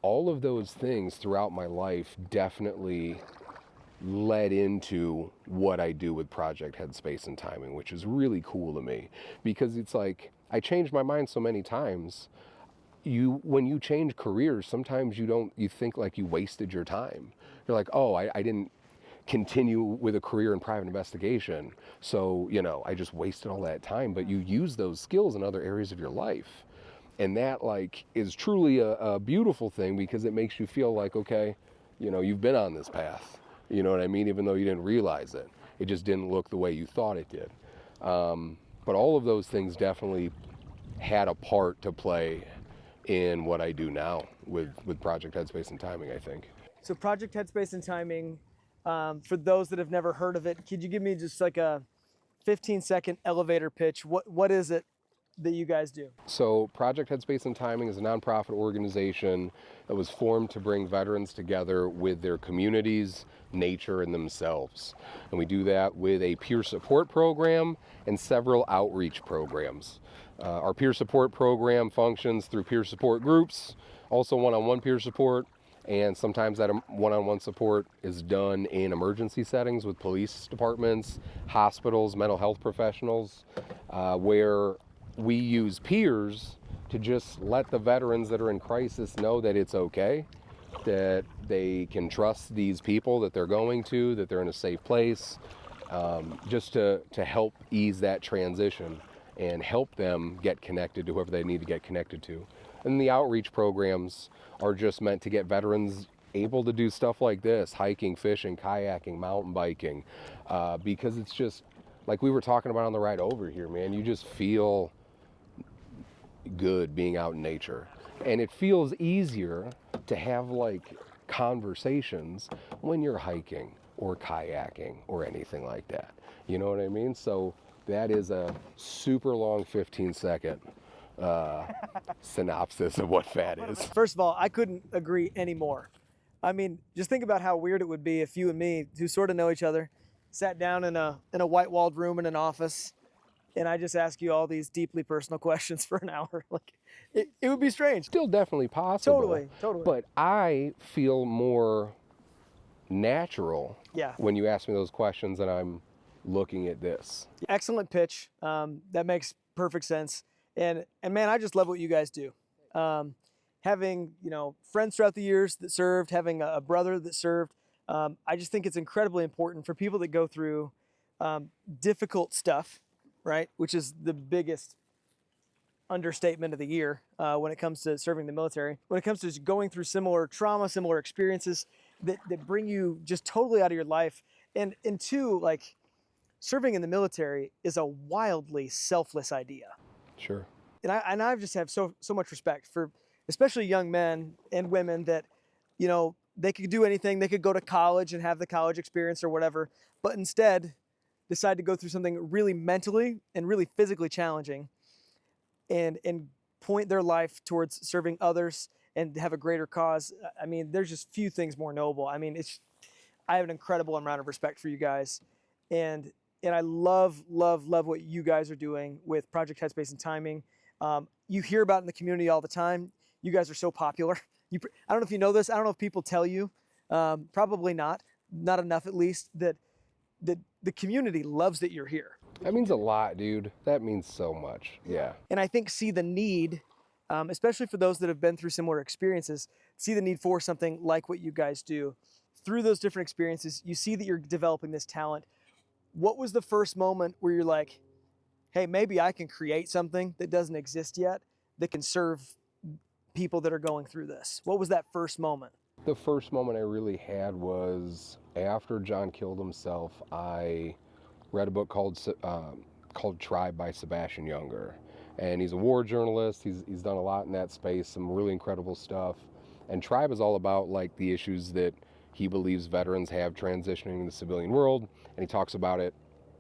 all of those things throughout my life definitely led into what I do with Project Headspace and Timing, which is really cool to me, because it's like, I changed my mind so many times. When you change careers, sometimes you think like you wasted your time. You're like, oh, I didn't continue with a career in private investigation, so I just wasted all that time. But you use those skills in other areas of your life. And that like is truly a beautiful thing, because it makes you feel like, okay, you know, you've been on this path. You know what I mean? Even though you didn't realize it. It just didn't look the way you thought it did. But all of those things definitely had a part to play in what I do now with Project Headspace and Timing, I think. So Project Headspace and Timing, for those that have never heard of it, could you give me just like a 15-second elevator pitch? What is it that you guys do? So Project Headspace and Timing is a nonprofit organization that was formed to bring veterans together with their communities, nature, and themselves. And we do that with a peer support program and several outreach programs. Our peer support program functions through peer support groups, also one-on-one peer support, and sometimes that one-on-one support is done in emergency settings with police departments, hospitals, mental health professionals, where we use peers to just let the veterans that are in crisis know that it's okay, that they can trust these people that they're going to, that they're in a safe place, just to help ease that transition and help them get connected to whoever they need to get connected to. And the outreach programs are just meant to get veterans able to do stuff like this, hiking, fishing, kayaking, mountain biking, because it's just, like we were talking about on the ride over here, man, you just feel good being out in nature. And it feels easier to have like conversations when you're hiking or kayaking or anything like that. You know what I mean? So that is a super long 15-second synopsis of what FAT is. First of all, I couldn't agree anymore. I mean, just think about how weird it would be if you and me, who sort of know each other, sat down in a white-walled room in an office, and I just ask you all these deeply personal questions for an hour. Like, it would be strange. Still definitely possible. Totally. But I feel more natural Yeah. when you ask me those questions and I'm looking at this. Excellent pitch. That makes perfect sense. And man, I just love what you guys do. Having, you know, friends throughout the years that served, having a brother that served, I just think it's incredibly important for people that go through difficult stuff, right? Which is the biggest understatement of the year when it comes to serving the military. When it comes to just going through similar trauma, similar experiences that bring you just totally out of your life. And two, like, serving in the military is a wildly selfless idea. Sure. And I just have so much respect for especially young men and women that, you know, they could do anything. They could go to college and have the college experience or whatever, but instead decide to go through something really mentally and really physically challenging and point their life towards serving others and have a greater cause. I mean, there's just few things more noble. I mean, I have an incredible amount of respect for you guys. And I love what you guys are doing with Project Headspace and Timing. You hear about it in the community all the time. You guys are so popular. I don't know if you know this. I don't know if people tell you. Probably not enough at least, that the community loves that you're here. That means a lot, dude. That means so much. Yeah. And I think see the need, especially for those that have been through similar experiences, see the need for something like what you guys do. Through those different experiences, you see that you're developing this talent. What was the first moment where you're like, hey, maybe I can create something that doesn't exist yet that can serve people that are going through this? What was that first moment? The first moment I really had was after John killed himself. I read a book called Tribe by Sebastian Junger. And he's a war journalist. He's done a lot in that space, some really incredible stuff. And Tribe is all about like the issues that he believes veterans have transitioning in the civilian world. And he talks about it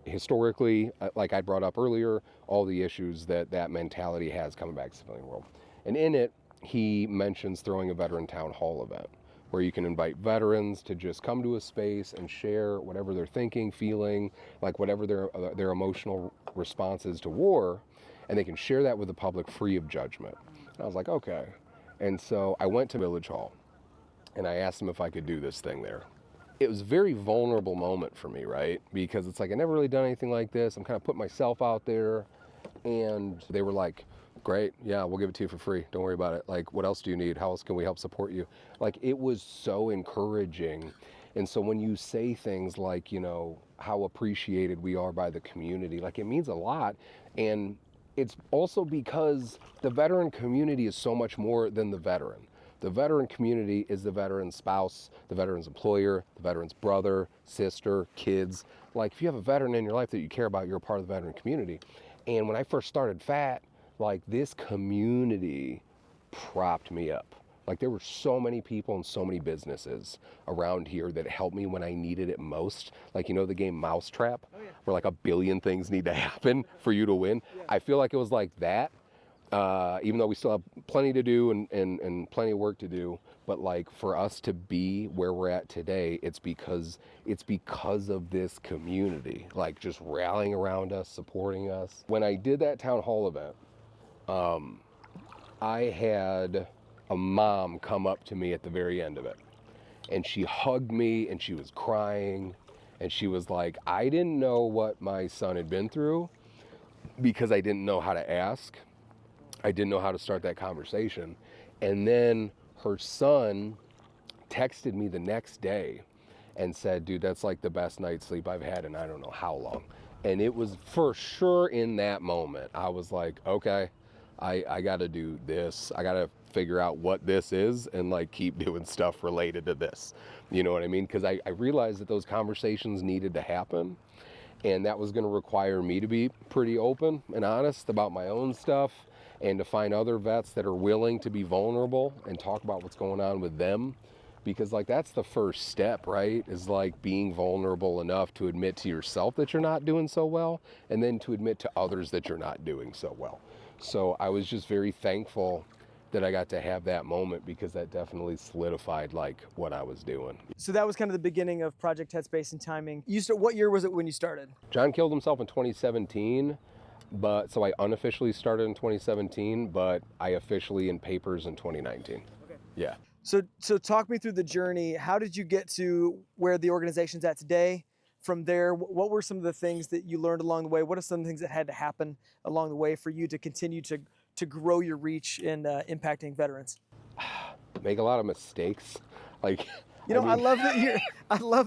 historically, like I brought up earlier, all the issues that mentality has coming back to the civilian world. And in it, he mentions throwing a veteran town hall event where you can invite veterans to just come to a space and share whatever they're thinking, feeling, like whatever their emotional response is to war, and they can share that with the public free of judgment. And I was like, okay. And so I went to Village Hall and I asked them if I could do this thing there. It was a very vulnerable moment for me, right? Because it's like, I never really done anything like this. I'm kind of putting myself out there. And they were like, great, yeah, we'll give it to you for free. Don't worry about it. Like, what else do you need? How else can we help support you? Like, it was so encouraging. And so when you say things like, you know, how appreciated we are by the community, like, it means a lot. And it's also because the veteran community is so much more than the veteran. The veteran community is the veteran's spouse, the veteran's employer, the veteran's brother, sister, kids. Like, if you have a veteran in your life that you care about, you're a part of the veteran community. And when I first started FAT, like, this community propped me up. Like, there were so many people and so many businesses around here that helped me when I needed it most. Like, you know the game Mousetrap, where like a billion things need to happen for you to win? I feel like it was like that, even though we still have plenty to do and plenty of work to do. But like, for us to be where we're at today, it's because of this community, like, just rallying around us, supporting us. When I did that town hall event, I had a mom come up to me at the very end of it, and she hugged me and she was crying, and she was like, I didn't know what my son had been through because I didn't know how to ask. I didn't know how to start that conversation. And then her son texted me the next day and said, dude, that's like the best night's sleep I've had in I don't know how long. And it was for sure in that moment, I was like, okay, I gotta do this. I gotta figure out what this is and like keep doing stuff related to this. You know what I mean? Because I realized that those conversations needed to happen, and that was gonna require me to be pretty open and honest about my own stuff, and to find other vets that are willing to be vulnerable and talk about what's going on with them. Because like, that's the first step, right? Is like being vulnerable enough to admit to yourself that you're not doing so well, and then to admit to others that you're not doing so well. So I was just very thankful that I got to have that moment, because that definitely solidified like what I was doing. So that was kind of the beginning of Project Headspace and Timing. What year was it when you started? John killed himself in 2017, but so I unofficially started in 2017, but I officially in papers in 2019. Okay. Yeah. So talk me through the journey. How did you get to where the organization's at today? From there, what were some of the things that you learned along the way? What are some things that had to happen along the way for you to continue to grow your reach in impacting veterans? Make a lot of mistakes. Like, you know, I love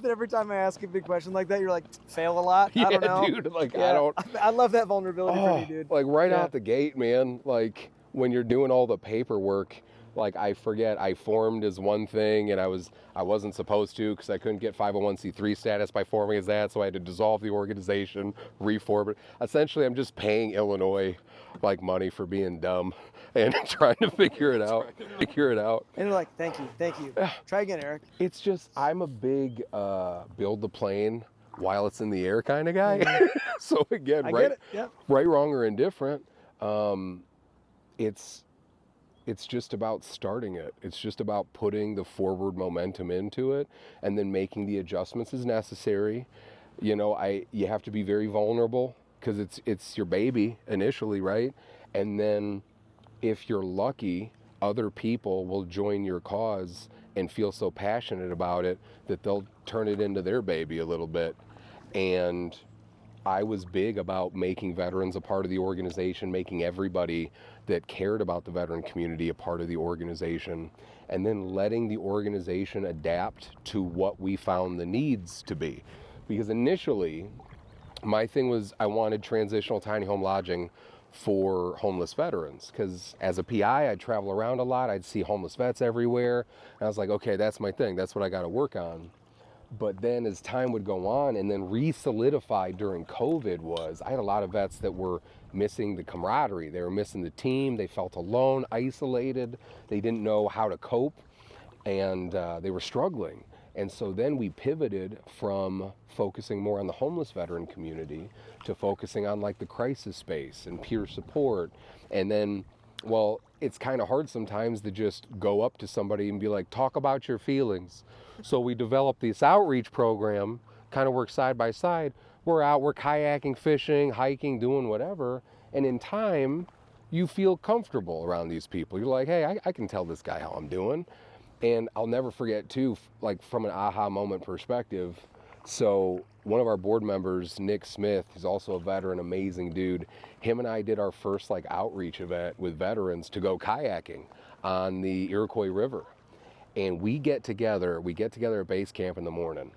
that every time I ask a big question like that, you're like, fail a lot. Yeah, I don't know. dude. Like, yeah, I love that vulnerability from you, dude. Like right out the gate, man. Like when you're doing all the paperwork, like I forget I formed as one thing, and I wasn't supposed to, because I couldn't get 501c3 status by forming as that, so I had to dissolve the organization, reform it. Essentially, I'm just paying Illinois like money for being dumb and trying to figure it out. And you're like, thank you. Try again, Eric. It's just, I'm a big build the plane while it's in the air kind of guy. So again, right, wrong, or indifferent, it's just about starting it. It's just about putting the forward momentum into it, and then making the adjustments as necessary. You know, you have to be very vulnerable, because it's your baby initially, right? And then if you're lucky, other people will join your cause and feel so passionate about it that they'll turn it into their baby a little bit. And I was big about making veterans a part of the organization, making everybody that cared about the veteran community a part of the organization, and then letting the organization adapt to what we found the needs to be. Because initially, my thing was I wanted transitional tiny home lodging for homeless veterans, because as a PI, I'd travel around a lot, I'd see homeless vets everywhere, and I was like, okay, that's my thing, that's what I got to work on. But then as time would go on, and then re-solidified during COVID, was I had a lot of vets that were missing the camaraderie. They were missing the team. They felt alone, isolated. They didn't know how to cope, and they were struggling. And so then we pivoted from focusing more on the homeless veteran community to focusing on like the crisis space and peer support. And then, well, it's kind of hard sometimes to just go up to somebody and be like, talk about your feelings. So we developed this outreach program, kind of work side by side. We're out, we're kayaking, fishing, hiking, doing whatever. And in time, you feel comfortable around these people. You're like, hey, I can tell this guy how I'm doing. And I'll never forget too, like from an aha moment perspective. So one of our board members, Nick Smith, he's also a veteran, amazing dude. Him and I did our first like outreach event with veterans to go kayaking on the Iroquois River. And we get together at base camp in the morning,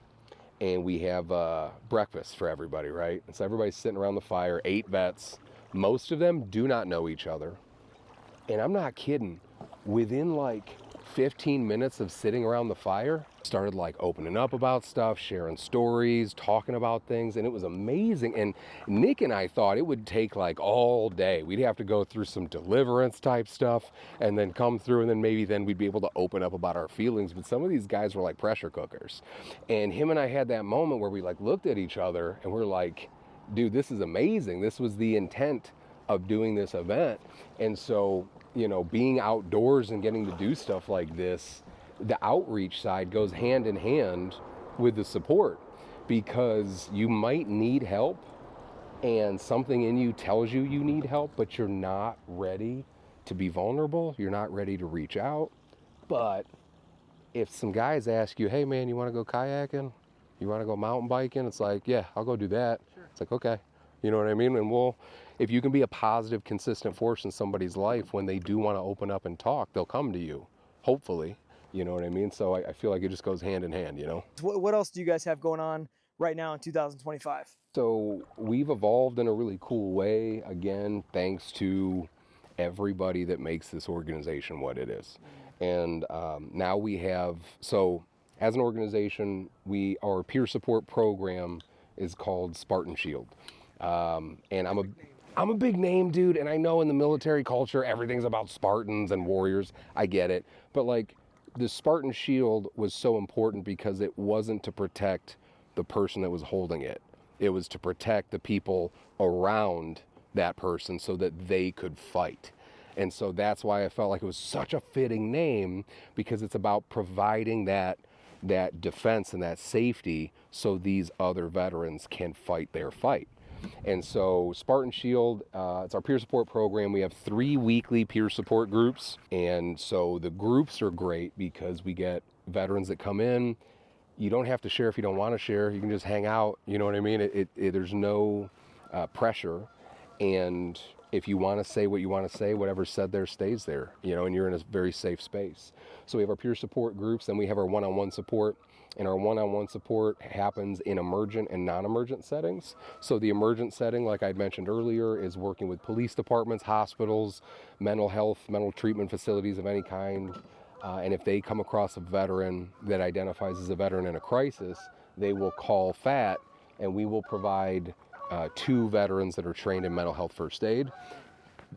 and we have breakfast for everybody, right? And so everybody's sitting around the fire, 8 vets, Most of them do not know each other. And I'm not kidding. Within like 15 minutes of sitting around the fire, started like opening up about stuff, sharing stories, talking about things, and it was amazing. And Nick and I thought it would take like all day. We'd have to go through some deliverance type stuff and then come through, and then maybe then we'd be able to open up about our feelings. But some of these guys were like pressure cookers. And him and I had that moment where we like looked at each other and we're like, dude, this is amazing. This was the intent of doing this event. And so, you know, being outdoors and getting to do stuff like this, the outreach side goes hand in hand with the support, because you might need help and something in you tells you you need help, but you're not ready to be vulnerable. You're not ready to reach out. But if some guys ask you, hey man, you want to go kayaking? You want to go mountain biking? It's like, yeah, I'll go do that. Sure. It's like, okay. You know what I mean? And if you can be a positive, consistent force in somebody's life, when they do want to open up and talk, they'll come to you, hopefully. You know what I mean? So I feel like it just goes hand in hand, you know? What else do you guys have going on right now in 2025? So we've evolved in a really cool way, again, thanks to everybody that makes this organization what it is. And now we have, so as an organization, our peer support program is called Spartan Shield. And I'm a big name, dude, and I know in the military culture everything's about Spartans and warriors. I get it. But like, the Spartan Shield was so important because it wasn't to protect the person that was holding it. It was to protect the people around that person so that they could fight. And so that's why I felt like it was such a fitting name, because it's about providing that defense and that safety so these other veterans can fight their fight. And so Spartan Shield, it's our peer support program. We have 3 weekly peer support groups. And so the groups are great because we get veterans that come in. You don't have to share if you don't want to share. You can just hang out. You know what I mean? There's no pressure. And if you want to say what you want to say, whatever's said there stays there, you know, and you're in a very safe space. So we have our peer support groups, and we have our one-on-one support. And our one-on-one support happens in emergent and non-emergent settings. So the emergent setting, like I mentioned earlier, is working with police departments, hospitals, mental health, mental treatment facilities of any kind. And if they come across a veteran that identifies as a veteran in a crisis, they will call FAT, and we will provide 2 veterans that are trained in mental health first aid,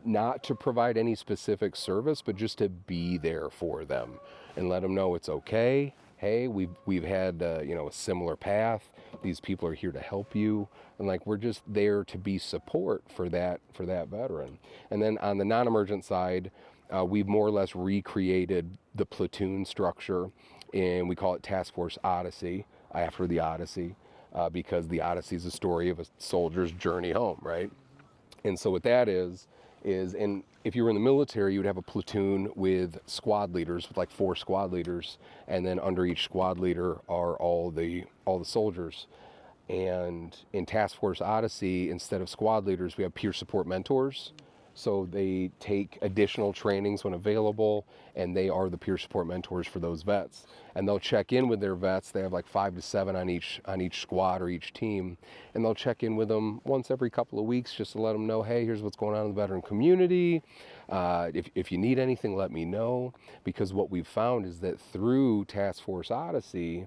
not to provide any specific service, but just to be there for them and let them know it's okay. Hey, we've had a similar path. These people are here to help you, and like, we're just there to be support for that veteran. And then on the non-emergent side, we've more or less recreated the platoon structure, and we call it Task Force Odyssey, after the Odyssey, because the Odyssey is a story of a soldier's journey home, right? And so what that is, and if you were in the military, you would have a platoon with squad leaders, with like 4 squad leaders, and then under each squad leader are all the soldiers. And in Task Force Odyssey, instead of squad leaders, we have peer support mentors. So they take additional trainings when available, and they are the peer support mentors for those vets. And they'll check in with their vets. They have like 5 to 7 on each squad or each team, and they'll check in with them once every couple of weeks just to let them know, hey, here's what's going on in the veteran community. If you need anything, let me know. Because what we've found is that through Task Force Odyssey,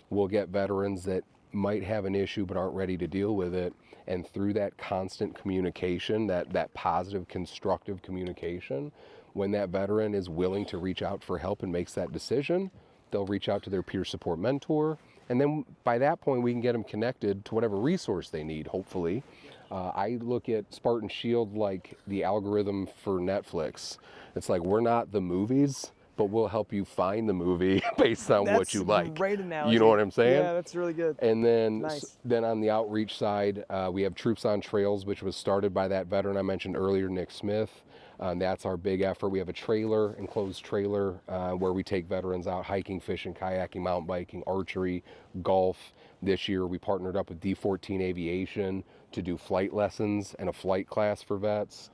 we'll get veterans that might have an issue but aren't ready to deal with it. And through that constant communication, that positive, constructive communication, when that veteran is willing to reach out for help and makes that decision, they'll reach out to their peer support mentor. And then by that point, we can get them connected to whatever resource they need, hopefully. I look at Spartan Shield like the algorithm for Netflix. It's like, we're not the movies, but we'll help you find the movie based on what you like. That's a great analogy. You know what I'm saying? Yeah, that's really good. And then, nice. Then on the outreach side, we have Troops on Trails, which was started by that veteran I mentioned earlier, Nick Smith. That's our big effort. We have a trailer, enclosed trailer, where we take veterans out hiking, fishing, kayaking, mountain biking, archery, golf. This year we partnered up with D14 Aviation to do flight lessons and a flight class for vets.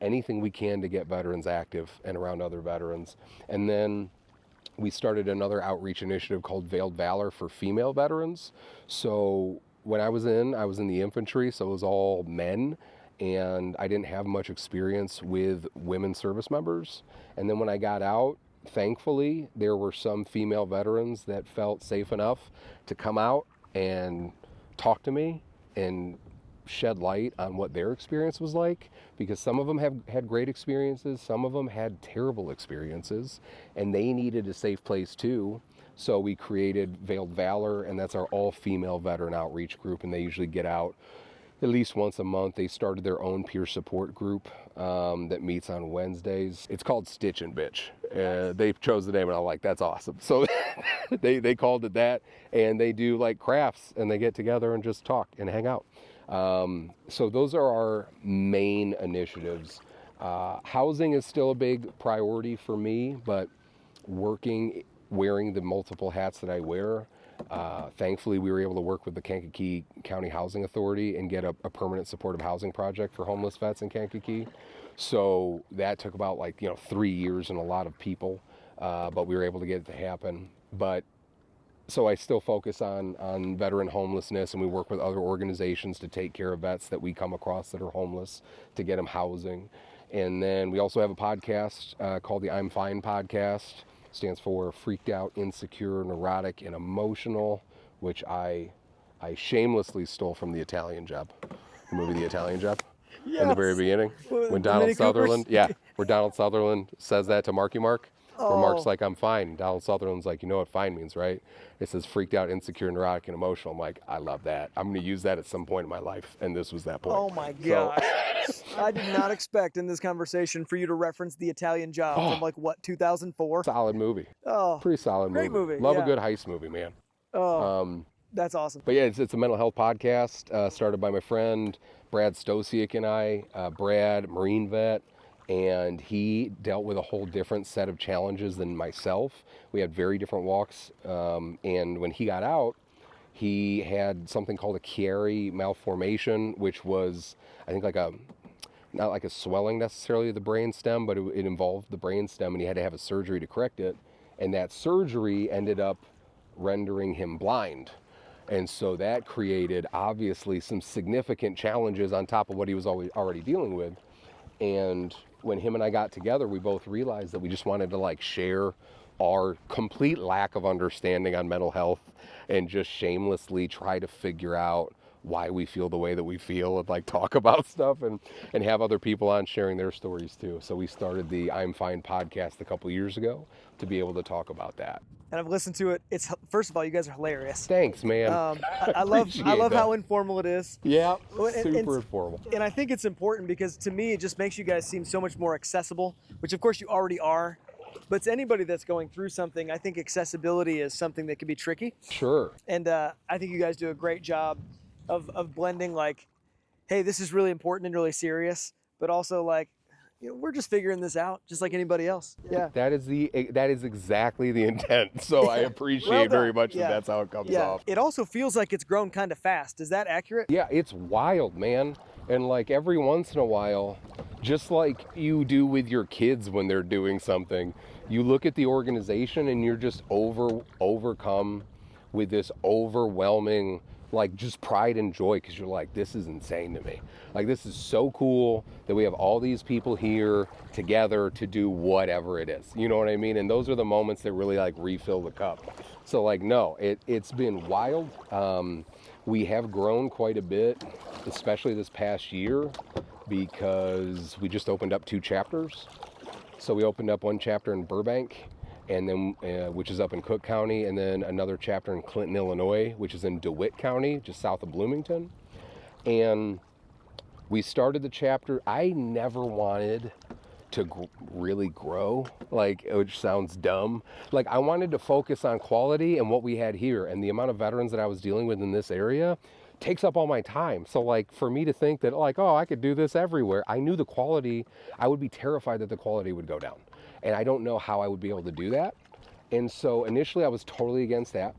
Anything we can to get veterans active and around other veterans. And then we started another outreach initiative called Veiled Valor for female veterans. So when I was in the infantry, so it was all men. and I didn't have much experience with women service members. And then when I got out, thankfully, there were some female veterans that felt safe enough to come out and talk to me and shed light on what their experience was like, because some of them have had great experiences, some of them had terrible experiences, and they needed a safe place too. So we created Veiled Valor, and that's our all-female veteran outreach group, and they usually get out at least once a month. They started their own peer support group that meets on Wednesdays. It's called Stitch and Bitch. They chose the name, and I'm like, that's awesome. So they called it that, and they do like crafts, and they get together and just talk and hang out. So those are our main initiatives. Housing is still a big priority for me, but wearing the multiple hats that I wear, thankfully we were able to work with the Kankakee County Housing Authority and get a permanent supportive housing project for homeless vets in Kankakee. So that took about 3 years and a lot of people, but we were able to get it to happen. But so I still focus on veteran homelessness, and we work with other organizations to take care of vets that we come across that are homeless, to get them housing. And then we also have a podcast called the I'm Fine podcast. Stands for Freaked Out, Insecure, Neurotic, and Emotional, which I shamelessly stole from The Italian Job, the movie The Italian Job. Yes. In the very beginning, when Donald Sutherland, where Donald Sutherland says that to Marky Mark. Where Mark's like, I'm fine. Donald Sutherland's like, you know what fine means, right? It says freaked out, insecure, neurotic, and emotional. I'm like, I love that. I'm going to use that at some point in my life. And this was that point. Oh my gosh. I did not expect in this conversation for you to reference The Italian Job from 2004? Solid movie. Oh, pretty solid movie. Great movie. Love a good heist movie, man. Oh, that's awesome. But yeah, it's a mental health podcast started by my friend Brad Stosiak and I. Brad, Marine vet. And he dealt with a whole different set of challenges than myself. We had very different walks. And when he got out, he had something called a Chiari malformation, which was, I think, not like a swelling necessarily of the brainstem, but it involved the brainstem, and he had to have a surgery to correct it. And that surgery ended up rendering him blind. And so that created, obviously, some significant challenges on top of what he was already dealing with. And when him and I got together, we both realized that we just wanted to share our complete lack of understanding on mental health and just shamelessly try to figure out why we feel the way that we feel and talk about stuff and have other people on sharing their stories too. So we started the I'm Fine podcast a couple years ago to be able to talk about that. And I've listened to it. It's, first of all, you guys are hilarious. Thanks, man. I love how informal it is. Yeah, super informal. And I think it's important because to me, it just makes you guys seem so much more accessible, which of course you already are. But to anybody that's going through something, I think accessibility is something that can be tricky. Sure. And I think you guys do a great job of blending hey, this is really important and really serious, but also we're just figuring this out just like anybody else. Yeah. That is exactly the intent. So I appreciate very much that that's how it comes off. It also feels like it's grown kind of fast. Is that accurate? Yeah, it's wild, man. And every once in a while, just like you do with your kids when they're doing something, you look at the organization and you're just overcome with this overwhelming just pride and joy, because you're like, this is insane to me. This is so cool that we have all these people here together to do whatever it is. You know what I mean? And those are the moments that really refill the cup. So no, it's been wild. We have grown quite a bit, especially this past year, because we just opened up 2 chapters. So we opened up one chapter in Burbank, and then which is up in Cook County, and then another chapter in Clinton, Illinois, which is in DeWitt County, just south of Bloomington. And we started the chapter. I never wanted to really grow, which sounds dumb. I wanted to focus on quality and what we had here, and the amount of veterans that I was dealing with in this area takes up all my time. So for me to think that oh, I could do this everywhere, I knew the quality, I would be terrified that the quality would go down. And I don't know how I would be able to do that. And so initially I was totally against that.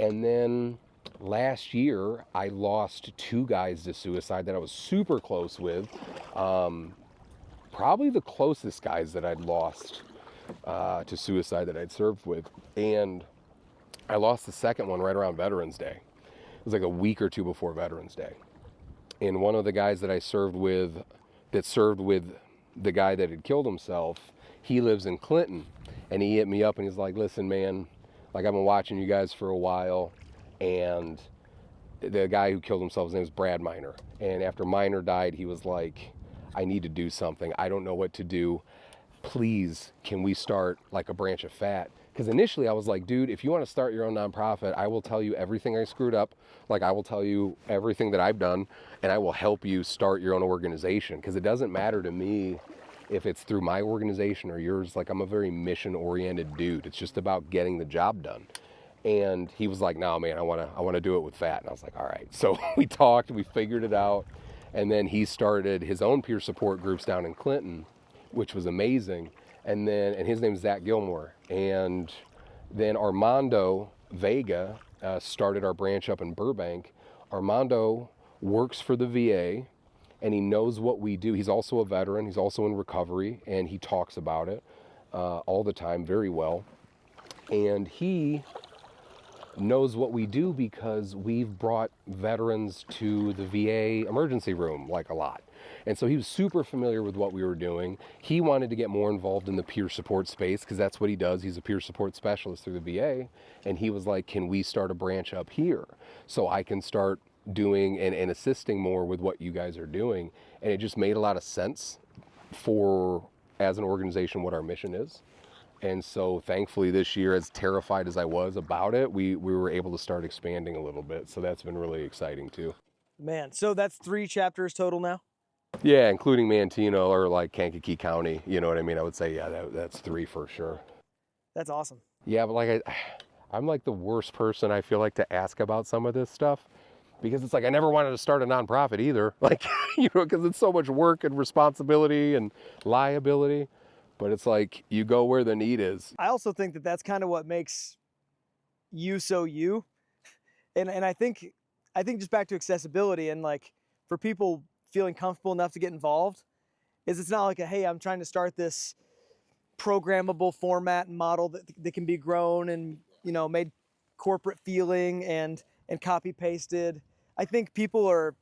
And then last year I lost 2 guys to suicide that I was super close with. Probably the closest guys that I'd lost to suicide that I'd served with. And I lost the second one right around Veterans Day. It was a week or 2 before Veterans Day. And one of the guys that I served with, that served with the guy that had killed himself, he lives in Clinton. And he hit me up and he's like, listen, man, like I've been watching you guys for a while. And the guy who killed himself, his name is Brad Miner. And after Miner died, he was like, I need to do something. I don't know what to do. Please, can we start like a branch of FAT? Because initially I was like, dude, if you want to start your own nonprofit, I will tell you everything I screwed up. Like I will tell you everything that I've done, and I will help you start your own organization. Because it doesn't matter to me if it's through my organization or yours. Like I'm a very mission-oriented dude. It's just about getting the job done. And he was like, no, man, I want to do it with FAT. And I was like, all right. So we talked, we figured it out. And then he started his own peer support groups down in Clinton, which was amazing. And his name is Zach Gilmore. And then Armando Vega started our branch up in Burbank. Armando works for the VA and he knows what we do. He's also a veteran. He's also in recovery and he talks about it all the time very well. And he knows what we do because we've brought veterans to the VA emergency room like a lot. And so he was super familiar with what we were doing. He wanted to get more involved in the peer support space because that's what he does. He's a peer support specialist through the VA. And he was like, can we start a branch up here so I can start doing and assisting more with what you guys are doing? And it just made a lot of sense for, as an organization, what our mission is. And so thankfully this year, as terrified as I was about it, we were able to start expanding a little bit. So that's been really exciting too. Man, so that's 3 chapters total now? Yeah, including Manteno or like Kankakee County, you know what I mean? I would say, yeah, that's 3 for sure. That's awesome. Yeah, but like I'm like the worst person, I feel like, to ask about some of this stuff because it's like I never wanted to start a nonprofit either. Like, you know, because it's so much work and responsibility and liability. But it's like you go where the need is. I also think that that's kind of what makes you so you. And I think just back to accessibility and like for people feeling comfortable enough to get involved is it's not like hey, I'm trying to start this programmable format and model that can be grown and, you know, made corporate feeling and copy pasted. I think people are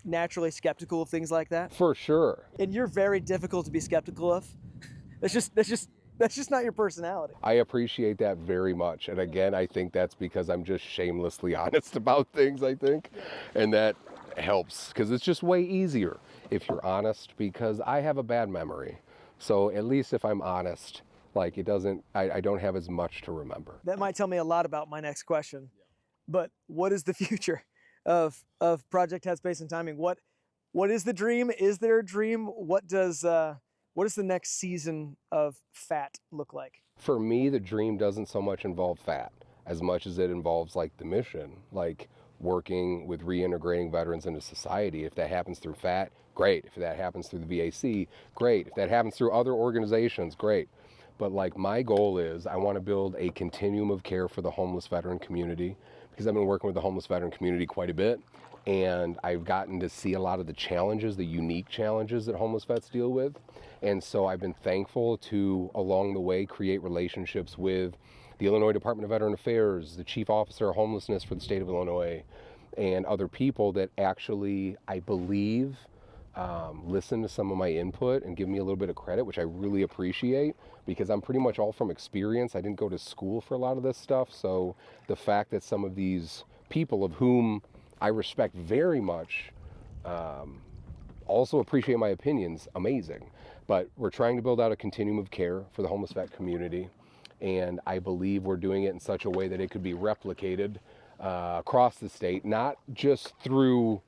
naturally skeptical of things like that. For sure. And you're very difficult to be skeptical of. That's just not your personality. I appreciate that very much. And again, I think that's because I'm just shamelessly honest about things, I think. And that helps because it's just way easier if you're honest, because I have a bad memory. So at least if I'm honest, like I don't have as much to remember. That might tell me a lot about my next question. But what is the future of Project Headspace and Timing? What is the dream? Is there a dream? What does the next season of FAT look like? For me, the dream doesn't so much involve FAT as much as it involves like the mission, like working with reintegrating veterans into society. If that happens through FAT, great. If that happens through the VAC, great. If that happens through other organizations, great. But like my goal is I want to build a continuum of care for the homeless veteran community because I've been working with the homeless veteran community quite a bit. And I've gotten to see a lot of the challenges, the unique challenges that homeless vets deal with. And so I've been thankful to, along the way, create relationships with the Illinois Department of Veteran Affairs, the Chief Officer of Homelessness for the state of Illinois, and other people that actually, I believe, listen to some of my input and give me a little bit of credit, which I really appreciate because I'm pretty much all from experience. I didn't go to school for a lot of this stuff. So the fact that some of these people of whom I respect very much, also appreciate my opinions, amazing. But we're trying to build out a continuum of care for the homeless vet community. And I believe we're doing it in such a way that it could be replicated across the state, not just through,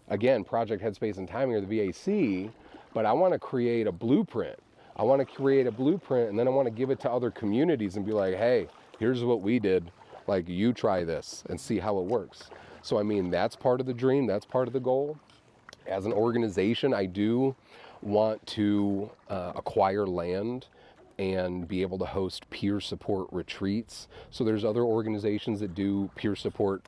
again, Project Headspace and Timing or the VAC, but I want to create a blueprint. I want to create a blueprint and then I want to give it to other communities and be like, hey, here's what we did. Like, you try this and see how it works. So, I mean, that's part of the dream. That's part of the goal. As an organization, I do want to acquire land and be able to host peer support retreats. So there's other organizations that do peer support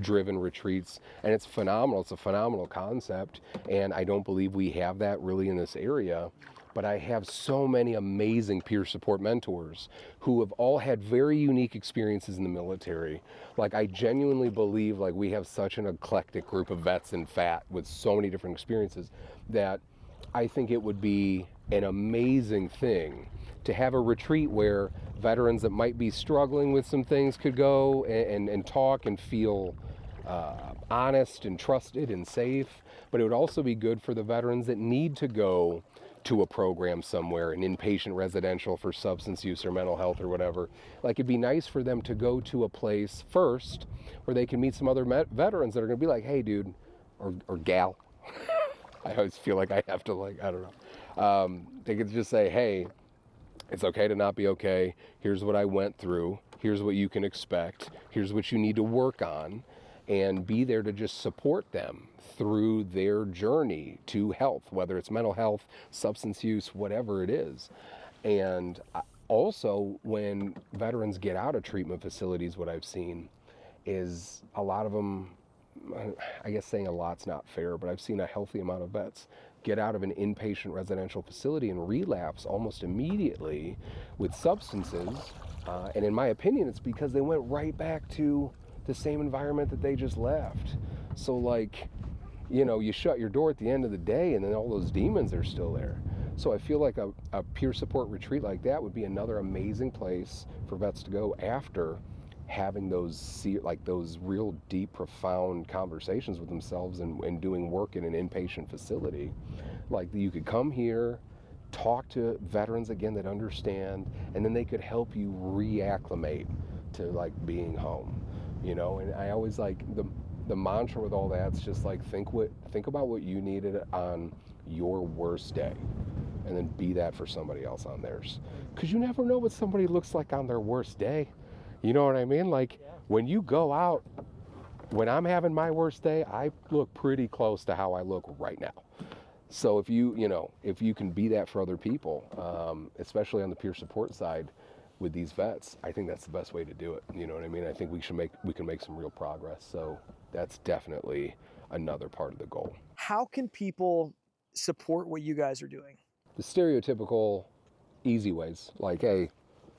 driven retreats, and it's phenomenal. It's a phenomenal concept, and I don't believe we have that really in this area. but I have so many amazing peer support mentors who have all had very unique experiences in the military. Like, I genuinely believe like we have such an eclectic group of vets and FAT with so many different experiences that I think it would be an amazing thing to have a retreat where veterans that might be struggling with some things could go and talk and feel honest and trusted and safe. But it would also be good for the veterans that need to go to a program somewhere, an inpatient residential for substance use or mental health or whatever. Like, it'd be nice for them to go to a place first where they can meet some other veterans that are going to be like, hey, dude, or gal. I always feel like I have to, like, I don't know. They could just say, hey, it's okay to not be okay. Here's what I went through. Here's what you can expect. Here's what you need to work on. And be there to just support them through their journey to health, whether it's mental health, substance use, whatever it is. And also, when veterans get out of treatment facilities, what I've seen is a lot of them, I guess saying a lot's not fair, but I've seen a healthy amount of vets get out of an inpatient residential facility and relapse almost immediately with substances. And in my opinion, it's because they went right back to the same environment that they just left. So, like, you know, you shut your door at the end of the day and then all those demons are still there. So I feel like a peer support retreat like that would be another amazing place for vets to go after having those real deep, profound conversations with themselves and doing work in an inpatient facility. Like, you could come here, talk to veterans again that understand, and then they could help you reacclimate to like being home, you know. And I always like the mantra with all that's just like think about what you needed on your worst day, and then be that for somebody else on theirs, because you never know what somebody looks like on their worst day. You know what I mean? Like, when you go out, when I'm having my worst day, I look pretty close to how I look right now. So if you can be that for other people, especially on the peer support side with these vets, I think that's the best way to do it. You know what I mean? I think we can make some real progress. So that's definitely another part of the goal. How can people support what you guys are doing? The stereotypical easy ways, like, hey,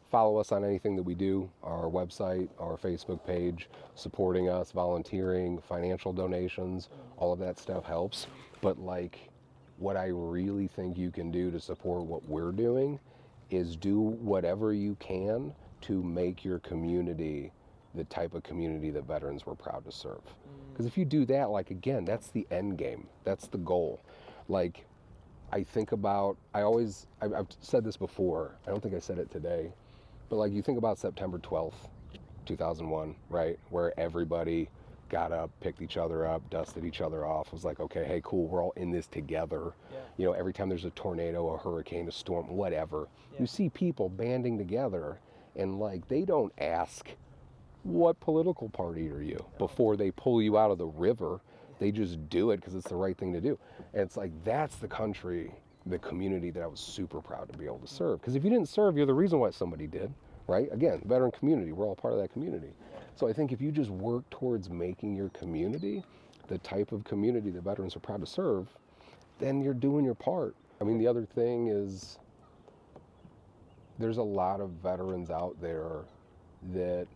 follow us on anything that we do, our website, our Facebook page, supporting us, volunteering, financial donations, all of that stuff helps. But like, what I really think you can do to support what we're doing is do whatever you can to make your community the type of community that veterans were proud to serve. Because if you do that, like, again, that's the end game. That's the goal. Like, I think about, I've said this before, I don't think I said it today, but like, you think about September 12th, 2001, right? Where everybody got up, picked each other up, dusted each other off, was like, okay, hey, cool, we're all in this together. Yeah. You know, every time there's a tornado, a hurricane, a storm, whatever, you see people banding together, and like, they don't ask, what political party are you? Before they pull you out of the river. They just do it because it's the right thing to do. And it's like, that's the country, the community that I was super proud to be able to serve. Because if you didn't serve, you're the reason why somebody did, right? Again, veteran community, we're all part of that community. So I think if you just work towards making your community the type of community that veterans are proud to serve, then you're doing your part. I mean, the other thing is, there's a lot of veterans out there that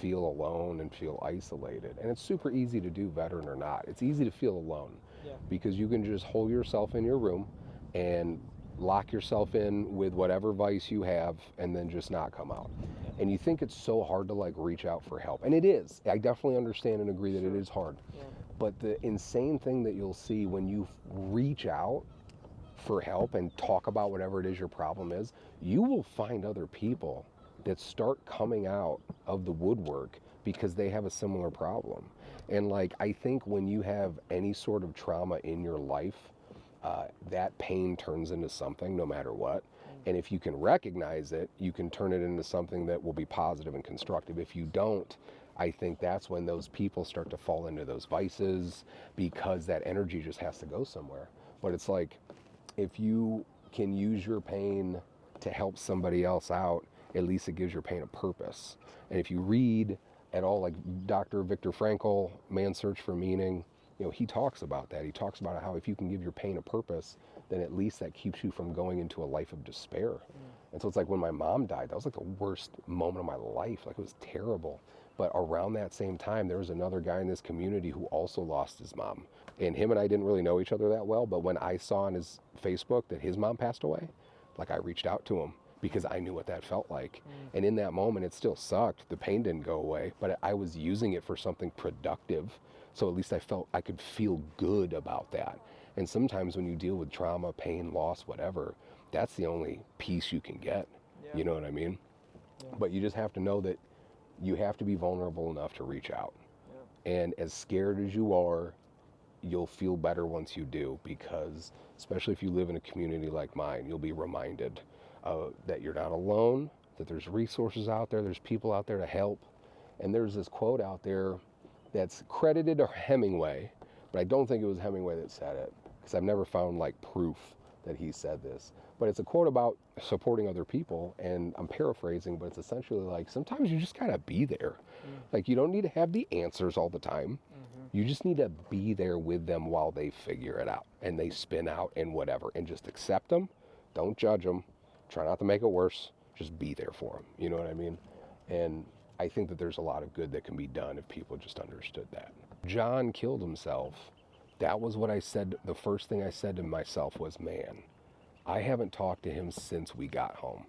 feel alone and feel isolated, and it's super easy to do, veteran or not. It's easy to feel alone because you can just hold yourself in your room and lock yourself in with whatever vice you have and then just not come out. And you think it's so hard to like reach out for help, and it is. I definitely understand and agree that it is hard. But the insane thing that you'll see when you reach out for help and talk about whatever it is your problem is, you will find other people that start coming out of the woodwork because they have a similar problem. And like, I think when you have any sort of trauma in your life, that pain turns into something no matter what. And if you can recognize it, you can turn it into something that will be positive and constructive. If you don't, I think that's when those people start to fall into those vices, because that energy just has to go somewhere. But it's like, if you can use your pain to help somebody else out, at least it gives your pain a purpose. And if you read at all, like Dr. Viktor Frankl, Man's Search for Meaning, he talks about that. He talks about how if you can give your pain a purpose, then at least that keeps you from going into a life of despair. And so it's like when my mom died, that was like the worst moment of my life. Like, it was terrible. But around that same time, there was another guy in this community who also lost his mom. And him and I didn't really know each other that well, but when I saw on his Facebook that his mom passed away, like, I reached out to him because I knew what that felt like. And in that moment, it still sucked. The pain didn't go away, but I was using it for something productive. So at least I felt I could feel good about that. And sometimes when you deal with trauma, pain, loss, whatever, that's the only peace you can get. You know what I mean? But you just have to know that you have to be vulnerable enough to reach out. And as scared as you are, you'll feel better once you do, because especially if you live in a community like mine, you'll be reminded that you're not alone, that there's resources out there, there's people out there to help. And there's this quote out there that's credited to Hemingway, but I don't think it was Hemingway that said it, because I've never found like proof that he said this. But it's a quote about supporting other people, and I'm paraphrasing, but it's essentially like, sometimes you just gotta be there. Like, you don't need to have the answers all the time. You just need to be there with them while they figure it out and they spin out and whatever, and just accept them. Don't judge them. Try not to make it worse. Just be there for them. You know what I mean? And I think that there's a lot of good that can be done if people just understood that. John killed himself. That was what I said. The first thing I said to myself was, man, I haven't talked to him since we got home.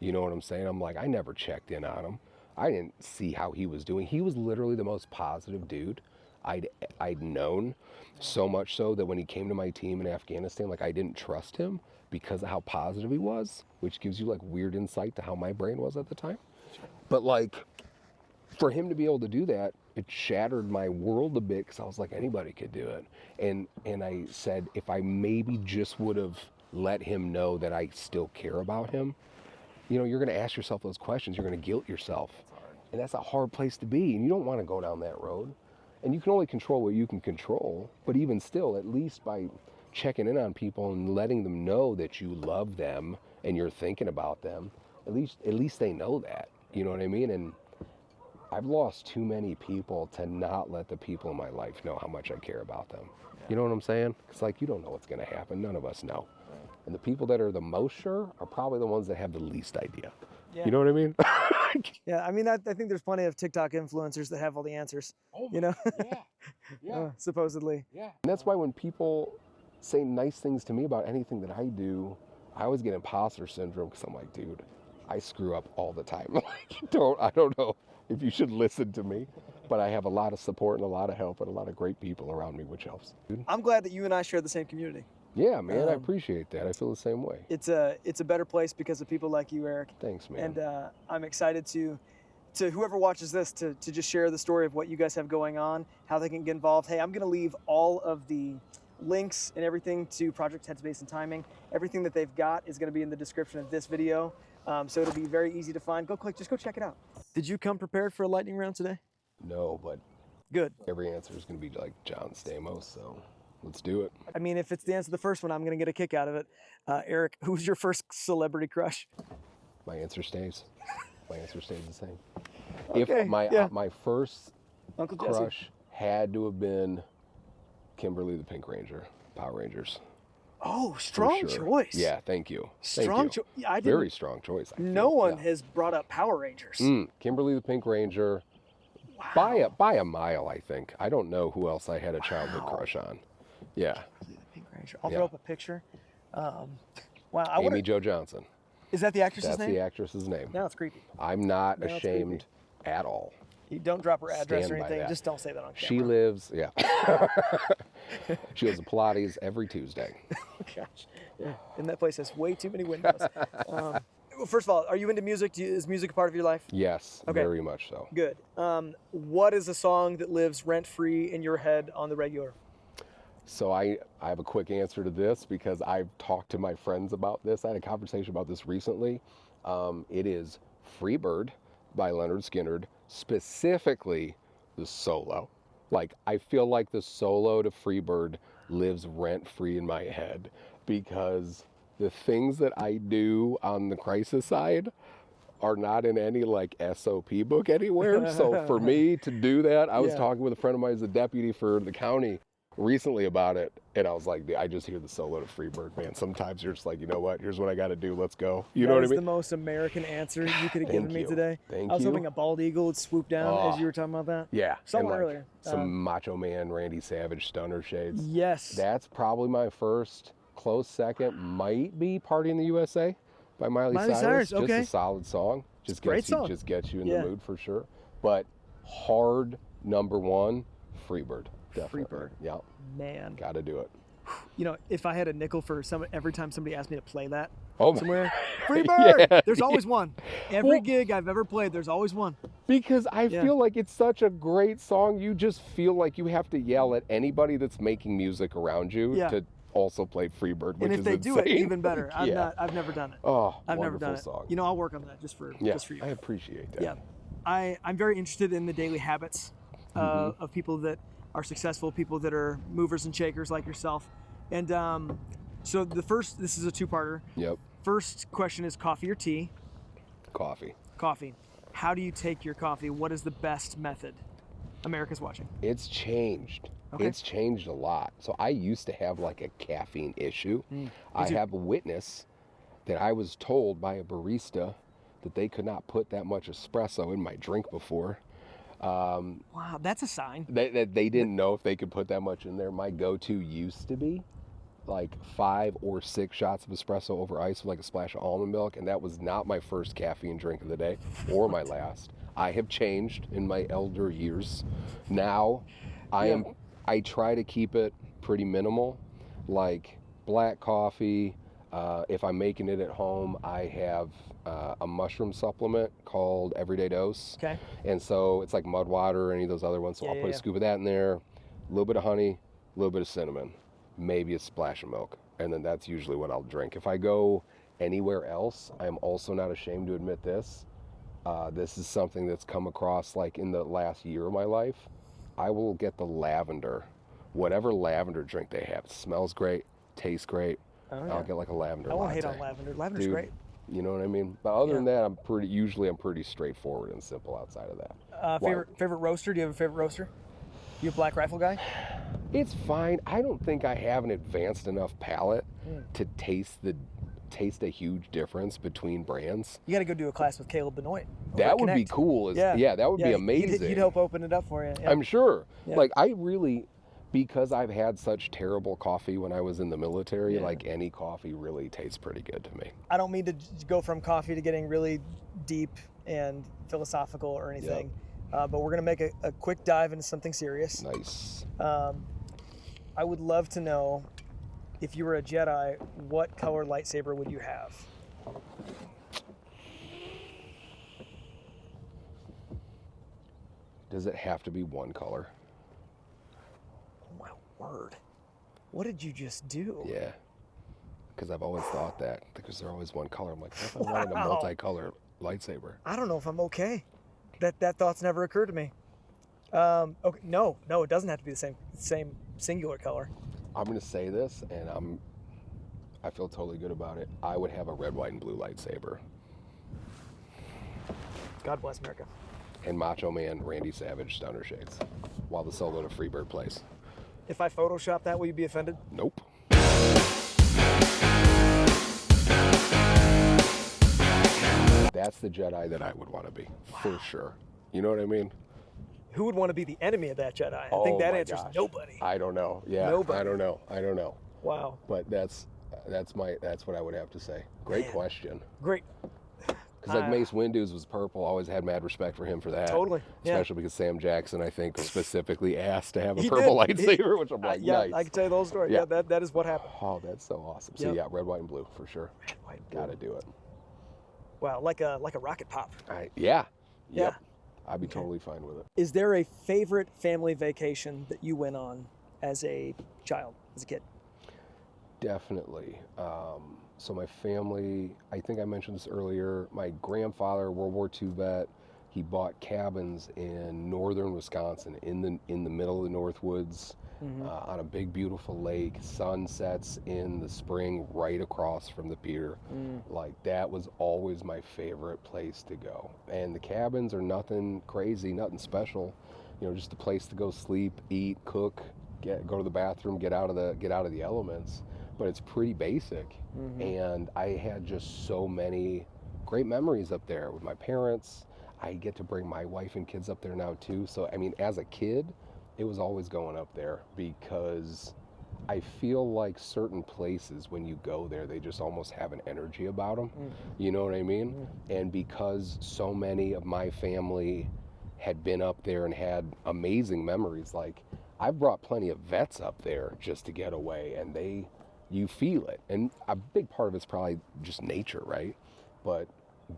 You know what I'm saying? I'm like, I never checked in on him. I didn't see how he was doing. He was literally the most positive dude I'd known, so much so that when he came to my team in Afghanistan, like, I didn't trust him because of how positive he was, which gives you like weird insight to how my brain was at the time. But like, for him to be able to do that, it shattered my world a bit, because I was like, anybody could do it. And I said, if I maybe just would have let him know that I still care about him, you're going to ask yourself those questions. You're going to guilt yourself. And that's a hard place to be. And you don't want to go down that road. And you can only control what you can control. But even still, at least by checking in on people and letting them know that you love them and you're thinking about them, at least they know that. You know what I mean? And I've lost too many people to not let the people in my life know how much I care about them. You know what I'm saying? It's like, you don't know what's going to happen. None of us know. And the people that are the most sure are probably the ones that have the least idea. Yeah. You know what I mean? Yeah, I mean, I think there's plenty of TikTok influencers that have all the answers. Oh, yeah. Supposedly. Yeah. And that's why when people say nice things to me about anything that I do, I always get imposter syndrome, because I'm like, dude, I screw up all the time. I don't know if you should listen to me, but I have a lot of support and a lot of help and a lot of great people around me, which helps. Dude. I'm glad that you and I share the same community. Yeah, man, I appreciate that. I feel the same way. It's a better place because of people like you, Eric. Thanks, man. And I'm excited to whoever watches this to just share the story of what you guys have going on, how they can get involved. Hey, I'm going to leave all of the links and everything to Project Headspace and Timing. Everything that they've got is going to be in the description of this video, so it'll be very easy to find. Just go check it out. Did you come prepared for a lightning round today? No, but good. Every answer is going to be like John Stamos, so let's do it. I mean, if it's the answer to the first one, I'm going to get a kick out of it. Eric, who's your first celebrity crush? My answer stays. My answer stays the same. Okay, if my first Uncle crush Jesse had to have been Kimberly the Pink Ranger, Power Rangers. Oh, strong choice. Yeah, thank you. Strong choice. Very strong choice. No one has brought up Power Rangers. Kimberly the Pink Ranger. Wow. By a mile, I think. I don't know who else I had a childhood crush on. Yeah. Kimberly the Pink Ranger. I'll throw up a picture. Wow. Amy Jo Johnson. Is that the actress's name? That's the actress's name. Now it's creepy. I'm not ashamed at all. You don't drop her address or anything. Just don't say that on camera. She lives, she goes to Pilates every Tuesday. Oh, gosh. Yeah. And that place has way too many windows. Well, first of all, are you into music? Is music a part of your life? Yes, very much so. Good. What is a song that lives rent-free in your head on the regular? So I have a quick answer to this, because I've talked to my friends about this. I had a conversation about this recently. It is Freebird by Leonard Skinner, specifically the solo. Like, I feel like the solo to Freebird lives rent-free in my head, because the things that I do on the crisis side are not in any like SOP book anywhere. So for me to do that, I was Yeah. talking with a friend of mine who's a deputy for the county recently about it, and I was like, I just hear the solo to Freebird, man. Sometimes you're just like, you know what? Here's what I got to do. Let's go. You know what I That is mean? the most American answer you could have given Thank me you. today. Thank I was you. hoping a bald eagle would swoop down as you were talking about that. Yeah. Somewhere and like earlier. Some Macho Man, Randy Savage stunner shades. Yes. That's probably my first. Close second might be Party in the USA by Miley Cyrus. Okay. Just a solid song. Just Great gets you, song. just gets you in Yeah. the mood for sure. But hard number one, Freebird. Definitely. Freebird. Yeah. Man. Got to do it. You know, if I had a nickel for every time somebody asked me to play that Oh, somewhere, Freebird! Yeah. There's always one. Every Well- gig I've ever played, there's always one. Because I Yeah. feel like it's such a great song. You just feel like you have to yell at anybody that's making music around you Yeah. to also play Freebird, which And if is they insane. do it, even better. Yeah. I've never done it. Oh, I've never wonderful done it. song. You know, I'll work on that just for Yeah, you. I appreciate that. Yeah. I'm very interested in the daily habits of people that are successful, people that are movers and shakers like yourself. And so this is a two-parter. Yep. First question is coffee or tea? Coffee. Coffee. How do you take your coffee? What is the best method? America's watching. It's changed. Okay. It's changed a lot. So I used to have like a caffeine issue. I too. have a witness that I was told by a barista that they could not put that much espresso in my drink before. Wow, that's a sign. They didn't know if they could put that much in there. My go-to used to be like 5 or 6 shots of espresso over ice with like a splash of almond milk, and that was not my first caffeine drink of the day or my last. I have changed in my elder years. Now I try to keep it pretty minimal, like black coffee. If I'm making it at home, I have a mushroom supplement called Everyday Dose. Okay. And so it's like mud water or any of those other ones. So I'll put a scoop of that in there, a little bit of honey, a little bit of cinnamon, maybe a splash of milk. And then that's usually what I'll drink. If I go anywhere else, I'm also not ashamed to admit this. This is something that's come across like in the last year of my life. I will get the lavender, whatever lavender drink they have. It smells great, tastes great. Oh, yeah. I'll get like a lavender I won't latte. hate on lavender. Lavender's Dude, great. You know what I mean? But other than that, I'm pretty straightforward and simple outside of that. Favorite roaster? Do you have a favorite roaster? You a Black Rifle guy? It's fine. I don't think I have an advanced enough palate to taste a huge difference between brands. You got to go do a class with Caleb Benoit. That would be cool. Yeah, that would be amazing. He'd help open it up for you. Yeah. I'm sure. Yeah. Like I really, because I've had such terrible coffee when I was in the military, like any coffee really tastes pretty good to me. I don't mean to go from coffee to getting really deep and philosophical or anything, but we're going to make a quick dive into something serious. Nice. I would love to know, if you were a Jedi, what color lightsaber would you have? Does it have to be one color? Oh, my word. What did you just do? Yeah. Because I've always thought that. Because they're always one color. I'm like, what if I wanted a multicolor lightsaber? I don't know if I'm okay. That thought's never occurred to me. Okay, no, it doesn't have to be the same singular color. I'm going to say this, and I feel totally good about it. I would have a red, white, and blue lightsaber. God bless America. And Macho Man Randy Savage stunner shades while the solo to Freebird plays. If I Photoshop that, will you be offended? Nope. That's the Jedi that I would want to be, for sure. You know what I mean? Who would want to be the enemy of that Jedi? I Oh think that my answer's gosh. nobody. I don't know. Yeah, Nobody. I don't know. Wow. But that's what I would have to say. Great question. Great. Because like Mace Windu's was purple, always had mad respect for him for that. Totally, yeah. Especially because Sam Jackson, I think, specifically asked to have a He purple did. lightsaber, which I'm like, Yeah, nice. I can tell you the whole story. Yeah. Yeah, that is what happened. Oh, that's so awesome. So Yep. yeah, red, white, and blue for sure. Red, white, and blue. Gotta do it. Wow, like a rocket pop. Yeah. Yeah. Yep. I'd be totally fine with it. Is there a favorite family vacation that you went on as a child, as a kid? Definitely. So my family, I think I mentioned this earlier, my grandfather, World War II vet, he bought cabins in northern Wisconsin in the middle of the North Woods, on a big beautiful lake. Sunsets in the spring right across from the pier. Like, that was always my favorite place to go. And the cabins are nothing crazy, nothing special, you know, just a place to go sleep, eat, cook, go to the bathroom, get out of the elements. But it's pretty basic. And I had just so many great memories up there with my parents. I get to bring my wife and kids up there now too. So, I mean, as a kid, it was always going up there, because I feel like certain places, when you go there, they just almost have an energy about them. You know what I mean? And because so many of my family had been up there and had amazing memories, like, I've brought plenty of vets up there just to get away, and you feel it. And a big part of it's probably just nature, right? But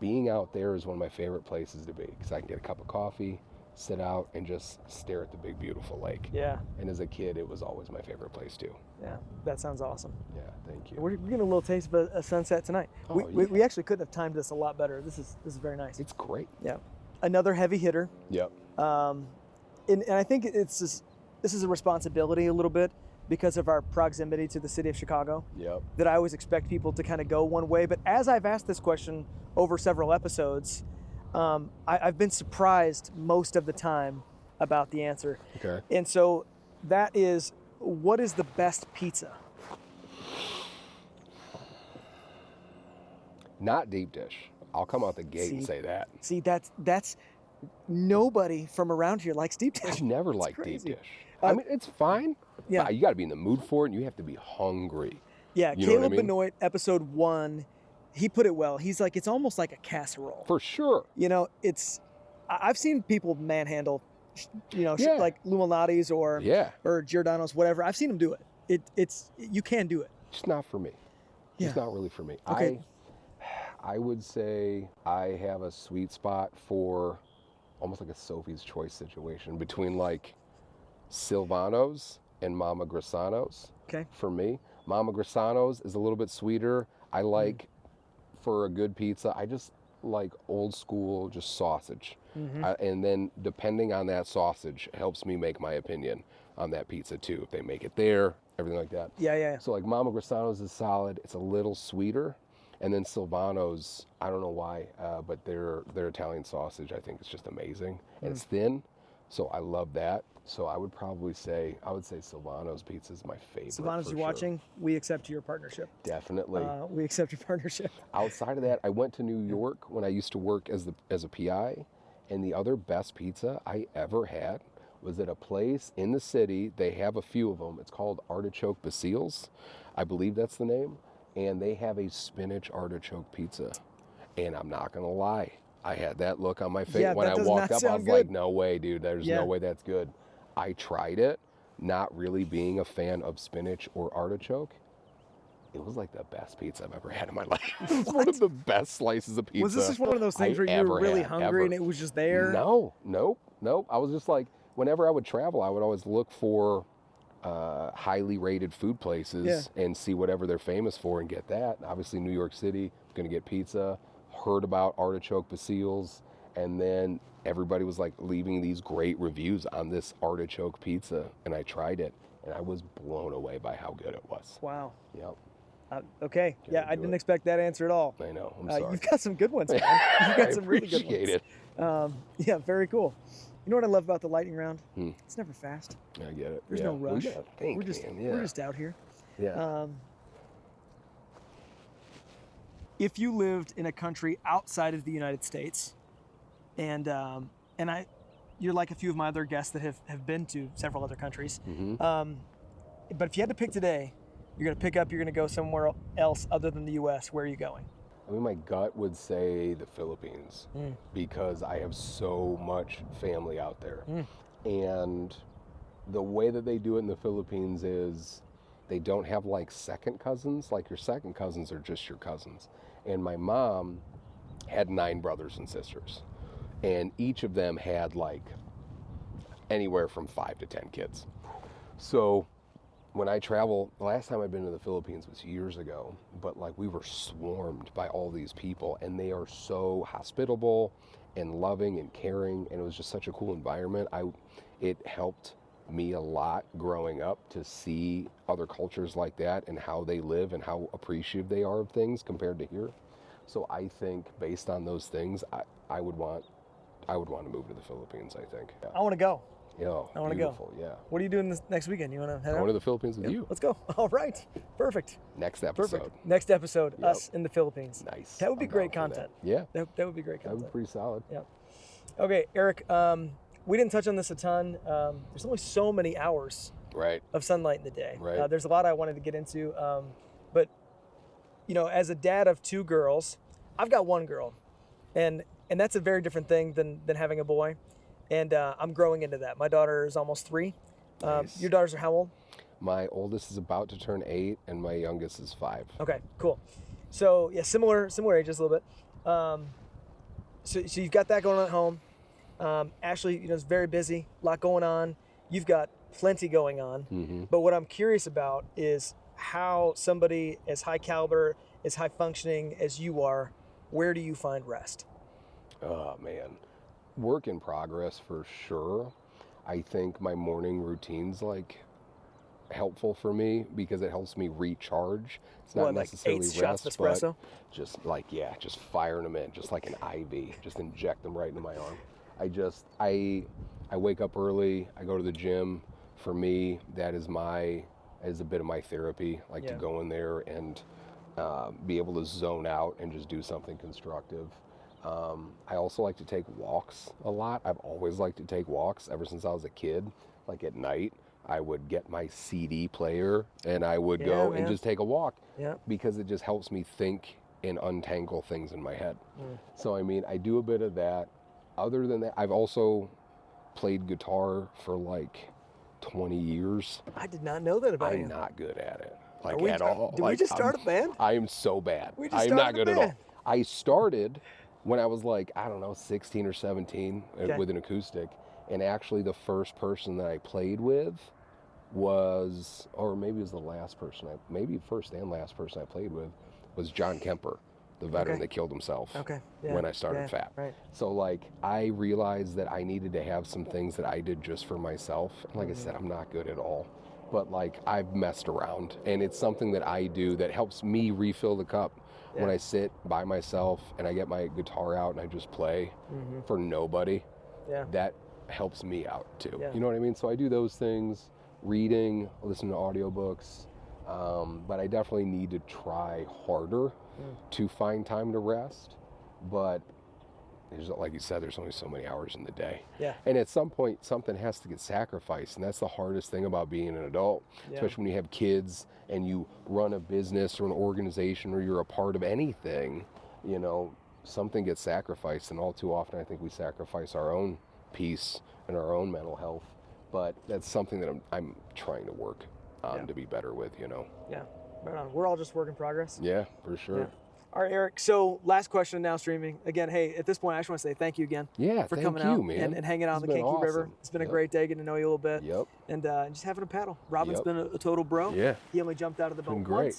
being out there is one of my favorite places to be, because I can get a cup of coffee, sit out, and just stare at the big beautiful lake. Yeah. And as a kid, it was always my favorite place too. Yeah, that sounds awesome. Yeah, thank you. We're getting a little taste of a sunset tonight. Oh, We actually couldn't have timed this a lot better. This is very nice. It's great. Yeah, another heavy hitter. Yep. And I think this is a responsibility a little bit, because of our proximity to the city of Chicago. Yep. That I always expect people to kind of go one way. But as I've asked this question over several episodes, I've been surprised most of the time about the answer. Okay. And so that is, what is the best pizza? Not deep dish. I'll come out the gate and say that. See, that's nobody from around here likes deep dish. I've never liked deep crazy. dish. I mean, it's fine. Yeah. But you got to be in the mood for it, and you have to be hungry. Yeah, You know what I Caleb mean? Benoit, episode 1, he put it well. He's like, it's almost like a casserole. For sure. You know, I've seen people manhandle, Yeah. like Luminati's or Giordano's, whatever. I've seen them do it. You can do it. It's not for me. Yeah. It's not really for me. Okay. I would say I have a sweet spot for almost like a Sophie's Choice situation between like Silvano's and Mama Grisano's. Okay. For me, Mama Grisano's is a little bit sweeter. I like, for a good pizza, I just like old school, just sausage. And then depending on that sausage helps me make my opinion on that pizza too. If they make it there, everything like that. Yeah. So like Mama Grisano's is solid. It's a little sweeter. And then Silvano's, I don't know why, but their Italian sausage, I think, is just amazing. And it's thin, so I love that. So I would say Silvano's pizza is my favorite. Silvano's, you're watching, we accept your partnership. Definitely. We accept your partnership. Outside of that, I went to New York when I used to work as a PI, and the other best pizza I ever had was at a place in the city. They have a few of them. It's called Artichoke Basile's. I believe that's the name. And they have a spinach artichoke pizza. And I'm not going to lie, I had that look on my face when I walked up. I was like, no way, dude. There's no way that's good. I tried it, not really being a fan of spinach or artichoke. It was like the best pizza I've ever had in my life. It was one of the best slices of pizza. Was this just one of those things where you were really hungry and it was just there? No. I was just like, whenever I would travel, I would always look for highly rated food places and see whatever they're famous for and get that. Obviously, New York City, going to get pizza. Heard about Artichoke Basile's, and then everybody was like leaving these great reviews on this artichoke pizza, and I tried it, and I was blown away by how good it was. Wow. Yep. Okay. Yeah, I didn't expect that answer at all. I know. I'm sorry. You've got some good ones, man. You've got some really good ones. I appreciate it. Yeah, very cool. You know what I love about the lightning round? It's never fast. I get it. There's no rush. We're just out here. Yeah. If you lived in a country outside of the United States, and you're like a few of my other guests that have been to several other countries, but if you had to pick today, you're going to go somewhere else other than the U.S., where are you going? I mean, my gut would say the Philippines because I have so much family out there. And the way that they do it in the Philippines is they don't have like second cousins. Like your second cousins are just your cousins. And my mom had 9 brothers and sisters. And each of them had like anywhere from 5 to 10 kids. So when I travel, the last time I've been to the Philippines was years ago, but like we were swarmed by all these people, and they are so hospitable and loving and caring, and it was just such a cool environment. It helped me a lot growing up to see other cultures like that and how they live and how appreciative they are of things compared to here. So I think based on those things, I would want to move to the Philippines, I think. I want to go. Yeah, I want to beautiful, go. yeah. What are you doing this next weekend? You want to head out? Going to the Philippines with you. Let's go. All right. Perfect. Next episode. Perfect. Next episode, Yep. us in the Philippines. Nice. That would be I'm great down for content. that. Yeah, That would be great that would be content. pretty solid. Yeah. Okay, Eric, we didn't touch on this a ton. There's only so many hours Right. of sunlight in the day. Right. There's a lot I wanted to get into. But, you know, as a dad of 2 girls, I've got 1 girl. And that's a very different thing than having a boy. And I'm growing into that. My daughter is almost 3. Nice. Your daughters are how old? My oldest is about to turn 8, and my youngest is 5. Okay, cool. So yeah, similar ages a little bit. So you've got that going on at home. Ashley, you know, is very busy, a lot going on. You've got plenty going on. Mm-hmm. But what I'm curious about is how somebody as high caliber, as high functioning as you are, where do you find rest? Oh man, work in progress for sure. I think my morning routine's like helpful for me because it helps me recharge. It's not What, like necessarily 8 shots of rest, but espresso? just like, yeah, just firing them in, just like an IV, just inject them right into my arm. I wake up early, I go to the gym. For me, that is a bit of my therapy, like to Yeah. go in there and be able to zone out and just do something constructive. I also like to take walks a lot. I've always liked to take walks ever since I was a kid. Like at night, I would get my CD player and I would go man. and just take a walk Yeah. because it just helps me think and untangle things in my head. Mm. So, I mean, I do a bit of that. Other than that, I've also played guitar for like 20 years. I did not know that about you. I'm not good at it, like Are we- at all. Did we Like, just start a band? I am so bad. We just I'm not started a good at all. band. I started when I was like, I don't know, 16 or 17 Okay. with an acoustic. And actually the first person that I played with was, or maybe it was the last person, maybe first and last person I played with was John Kemper, the veteran Okay. that killed himself Okay. Yeah. when I started Yeah. FAT. Right. So like I realized that I needed to have some things that I did just for myself. And like I said, I'm not good at all. But like I've messed around, and it's something that I do that helps me refill the cup. When Yeah. I sit by myself and I get my guitar out and I just play Mm-hmm. for nobody, Yeah. that helps me out too. Yeah. You know what I mean? So I do those things, reading, listen to audiobooks, but I definitely need to try harder to find time to rest. But there's, like you said, there's only so many hours in the day. Yeah. And at some point, something has to get sacrificed. And that's the hardest thing about being an adult, Yeah. especially when you have kids and you run a business or an organization or you're a part of anything, you know, something gets sacrificed. And all too often, I think we sacrifice our own peace and our own mental health. But that's something that I'm trying to work on Yeah. to be better with, you know. Yeah. Right on. We're all just work in progress. Yeah, for sure. Yeah. All right, Eric. So last question now streaming. Again, hey, at this point, I just want to say thank you again Yeah, for thank coming you, out man. and hanging out on It's the been Kankakee River. awesome. It's been a Yep. great day getting to know you a little bit. Yep. And just having a paddle. Robin's Yep. been a total bro. Yeah. He only jumped out of the boat been great.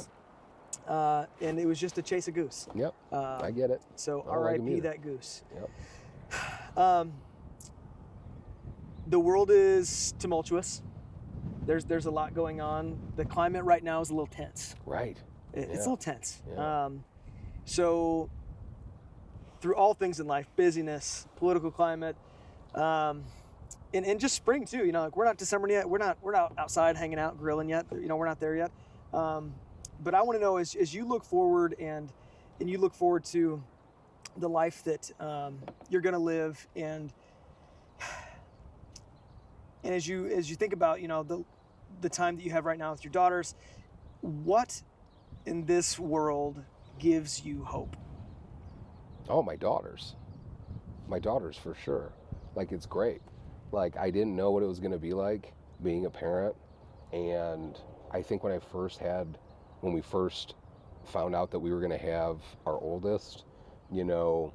once. And it was just to chase a goose. Yep. I get it. So I don't like 'em R.I.P. either. that goose. Yep. The world is tumultuous. There's a lot going on. The climate right now is a little tense. Right. It's a Yeah. little tense. Yeah. So through all things in life, busyness, political climate, and just spring too. You know, like we're not December yet. We're not outside hanging out, grilling yet. You know, we're not there yet. But I want to know as you look forward and you look forward to the life that you're going to live, and as you think about, you know, the time that you have right now with your daughters, what in this world gives you hope? Oh, my daughters for sure. Like, it's great. Like, I didn't know what it was going to be like being a parent. And I think when we first found out that we were going to have our oldest, you know,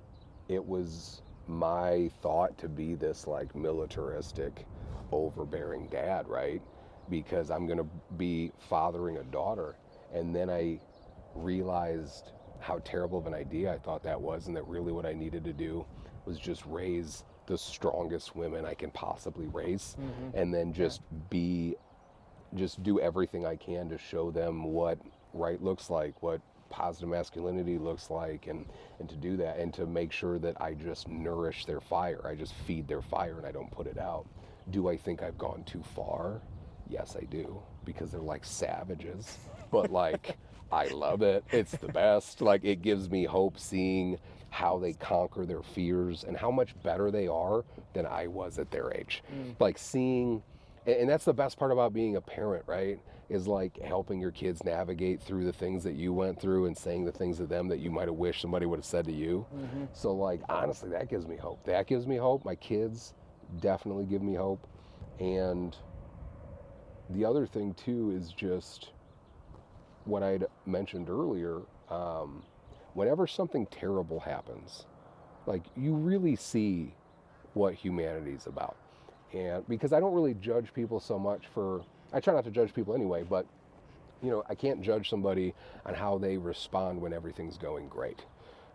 it was my thought to be this like militaristic, overbearing dad, right? because I'm going to be fathering a daughter. And then I realized how terrible of an idea I thought that was, and that really what I needed to do was just raise the strongest women I can possibly raise, and then just do everything I can to show them what right looks like, what positive masculinity looks like, and to do that, and to make sure that I just nourish their fire. I just feed their fire and I don't put it out. Do I think I've gone too far? Yes, I do, because they're like savages, but like, I love it. It's the best. Like, it gives me hope seeing how they conquer their fears and how much better they are than I was at their age. Like, seeing, and that's the best part about being a parent, right? Is like helping your kids navigate through the things that you went through and saying the things to them that you might have wished somebody would have said to you. So like, honestly, that gives me hope. That gives me hope. My kids definitely give me hope. And the other thing too is just what I'd mentioned earlier. Whenever something terrible happens, like, you really see what humanity's about. And because I don't really judge people so much I try not to judge people anyway, but you know, I can't judge somebody on how they respond when everything's going great.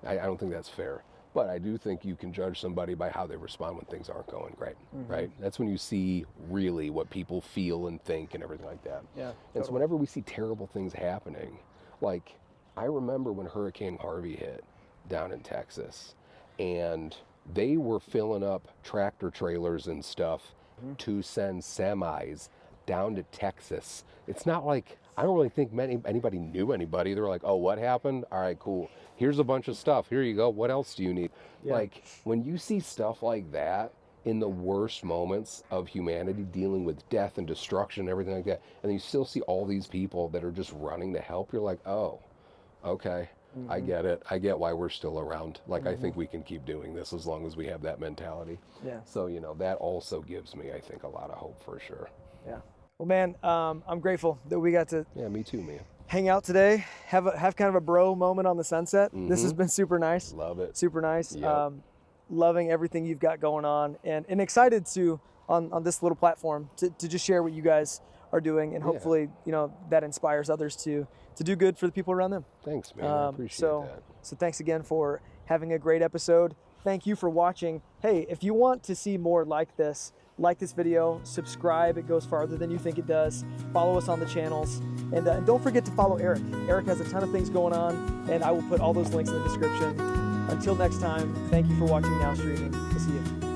I don't think that's fair. But I do think you can judge somebody by how they respond when things aren't going great, right? That's when you see really what people feel and think and everything like that. Yeah. And so whenever we see terrible things happening, like, I remember when Hurricane Harvey hit down in Texas, and they were filling up tractor trailers and stuff to send semis down to Texas. It's not like, I don't really think anybody knew anybody. They were like, oh, what happened? All right, cool. Here's a bunch of stuff. Here you go. What else do you need? Yeah. Like, when you see stuff like that in the worst moments of humanity, dealing with death and destruction and everything like that, and you still see all these people that are just running to help, you're like, oh, okay. I get it. I get why we're still around. Like, I think we can keep doing this as long as we have that mentality. Yeah. So, you know, that also gives me, I think, a lot of hope for sure. Yeah. Well, man, I'm grateful that we got to. Yeah, me too, man. Hang out today, have kind of a bro moment on the sunset. This has been super nice. Love it. Super nice. Yep. Loving everything you've got going on, and excited to on this little platform to just share what you guys are doing, and hopefully, you know, that inspires others to do good for the people around them. Thanks, man. I appreciate that. So thanks again for having a great episode. Thank you for watching. Hey, if you want to see more like this video, subscribe. It goes farther than you think it does. Follow us on the channels, and don't forget to follow Eric. Eric has a ton of things going on, and I will put all those links in the description. Until next time, thank you for watching Now Streaming. We'll see you.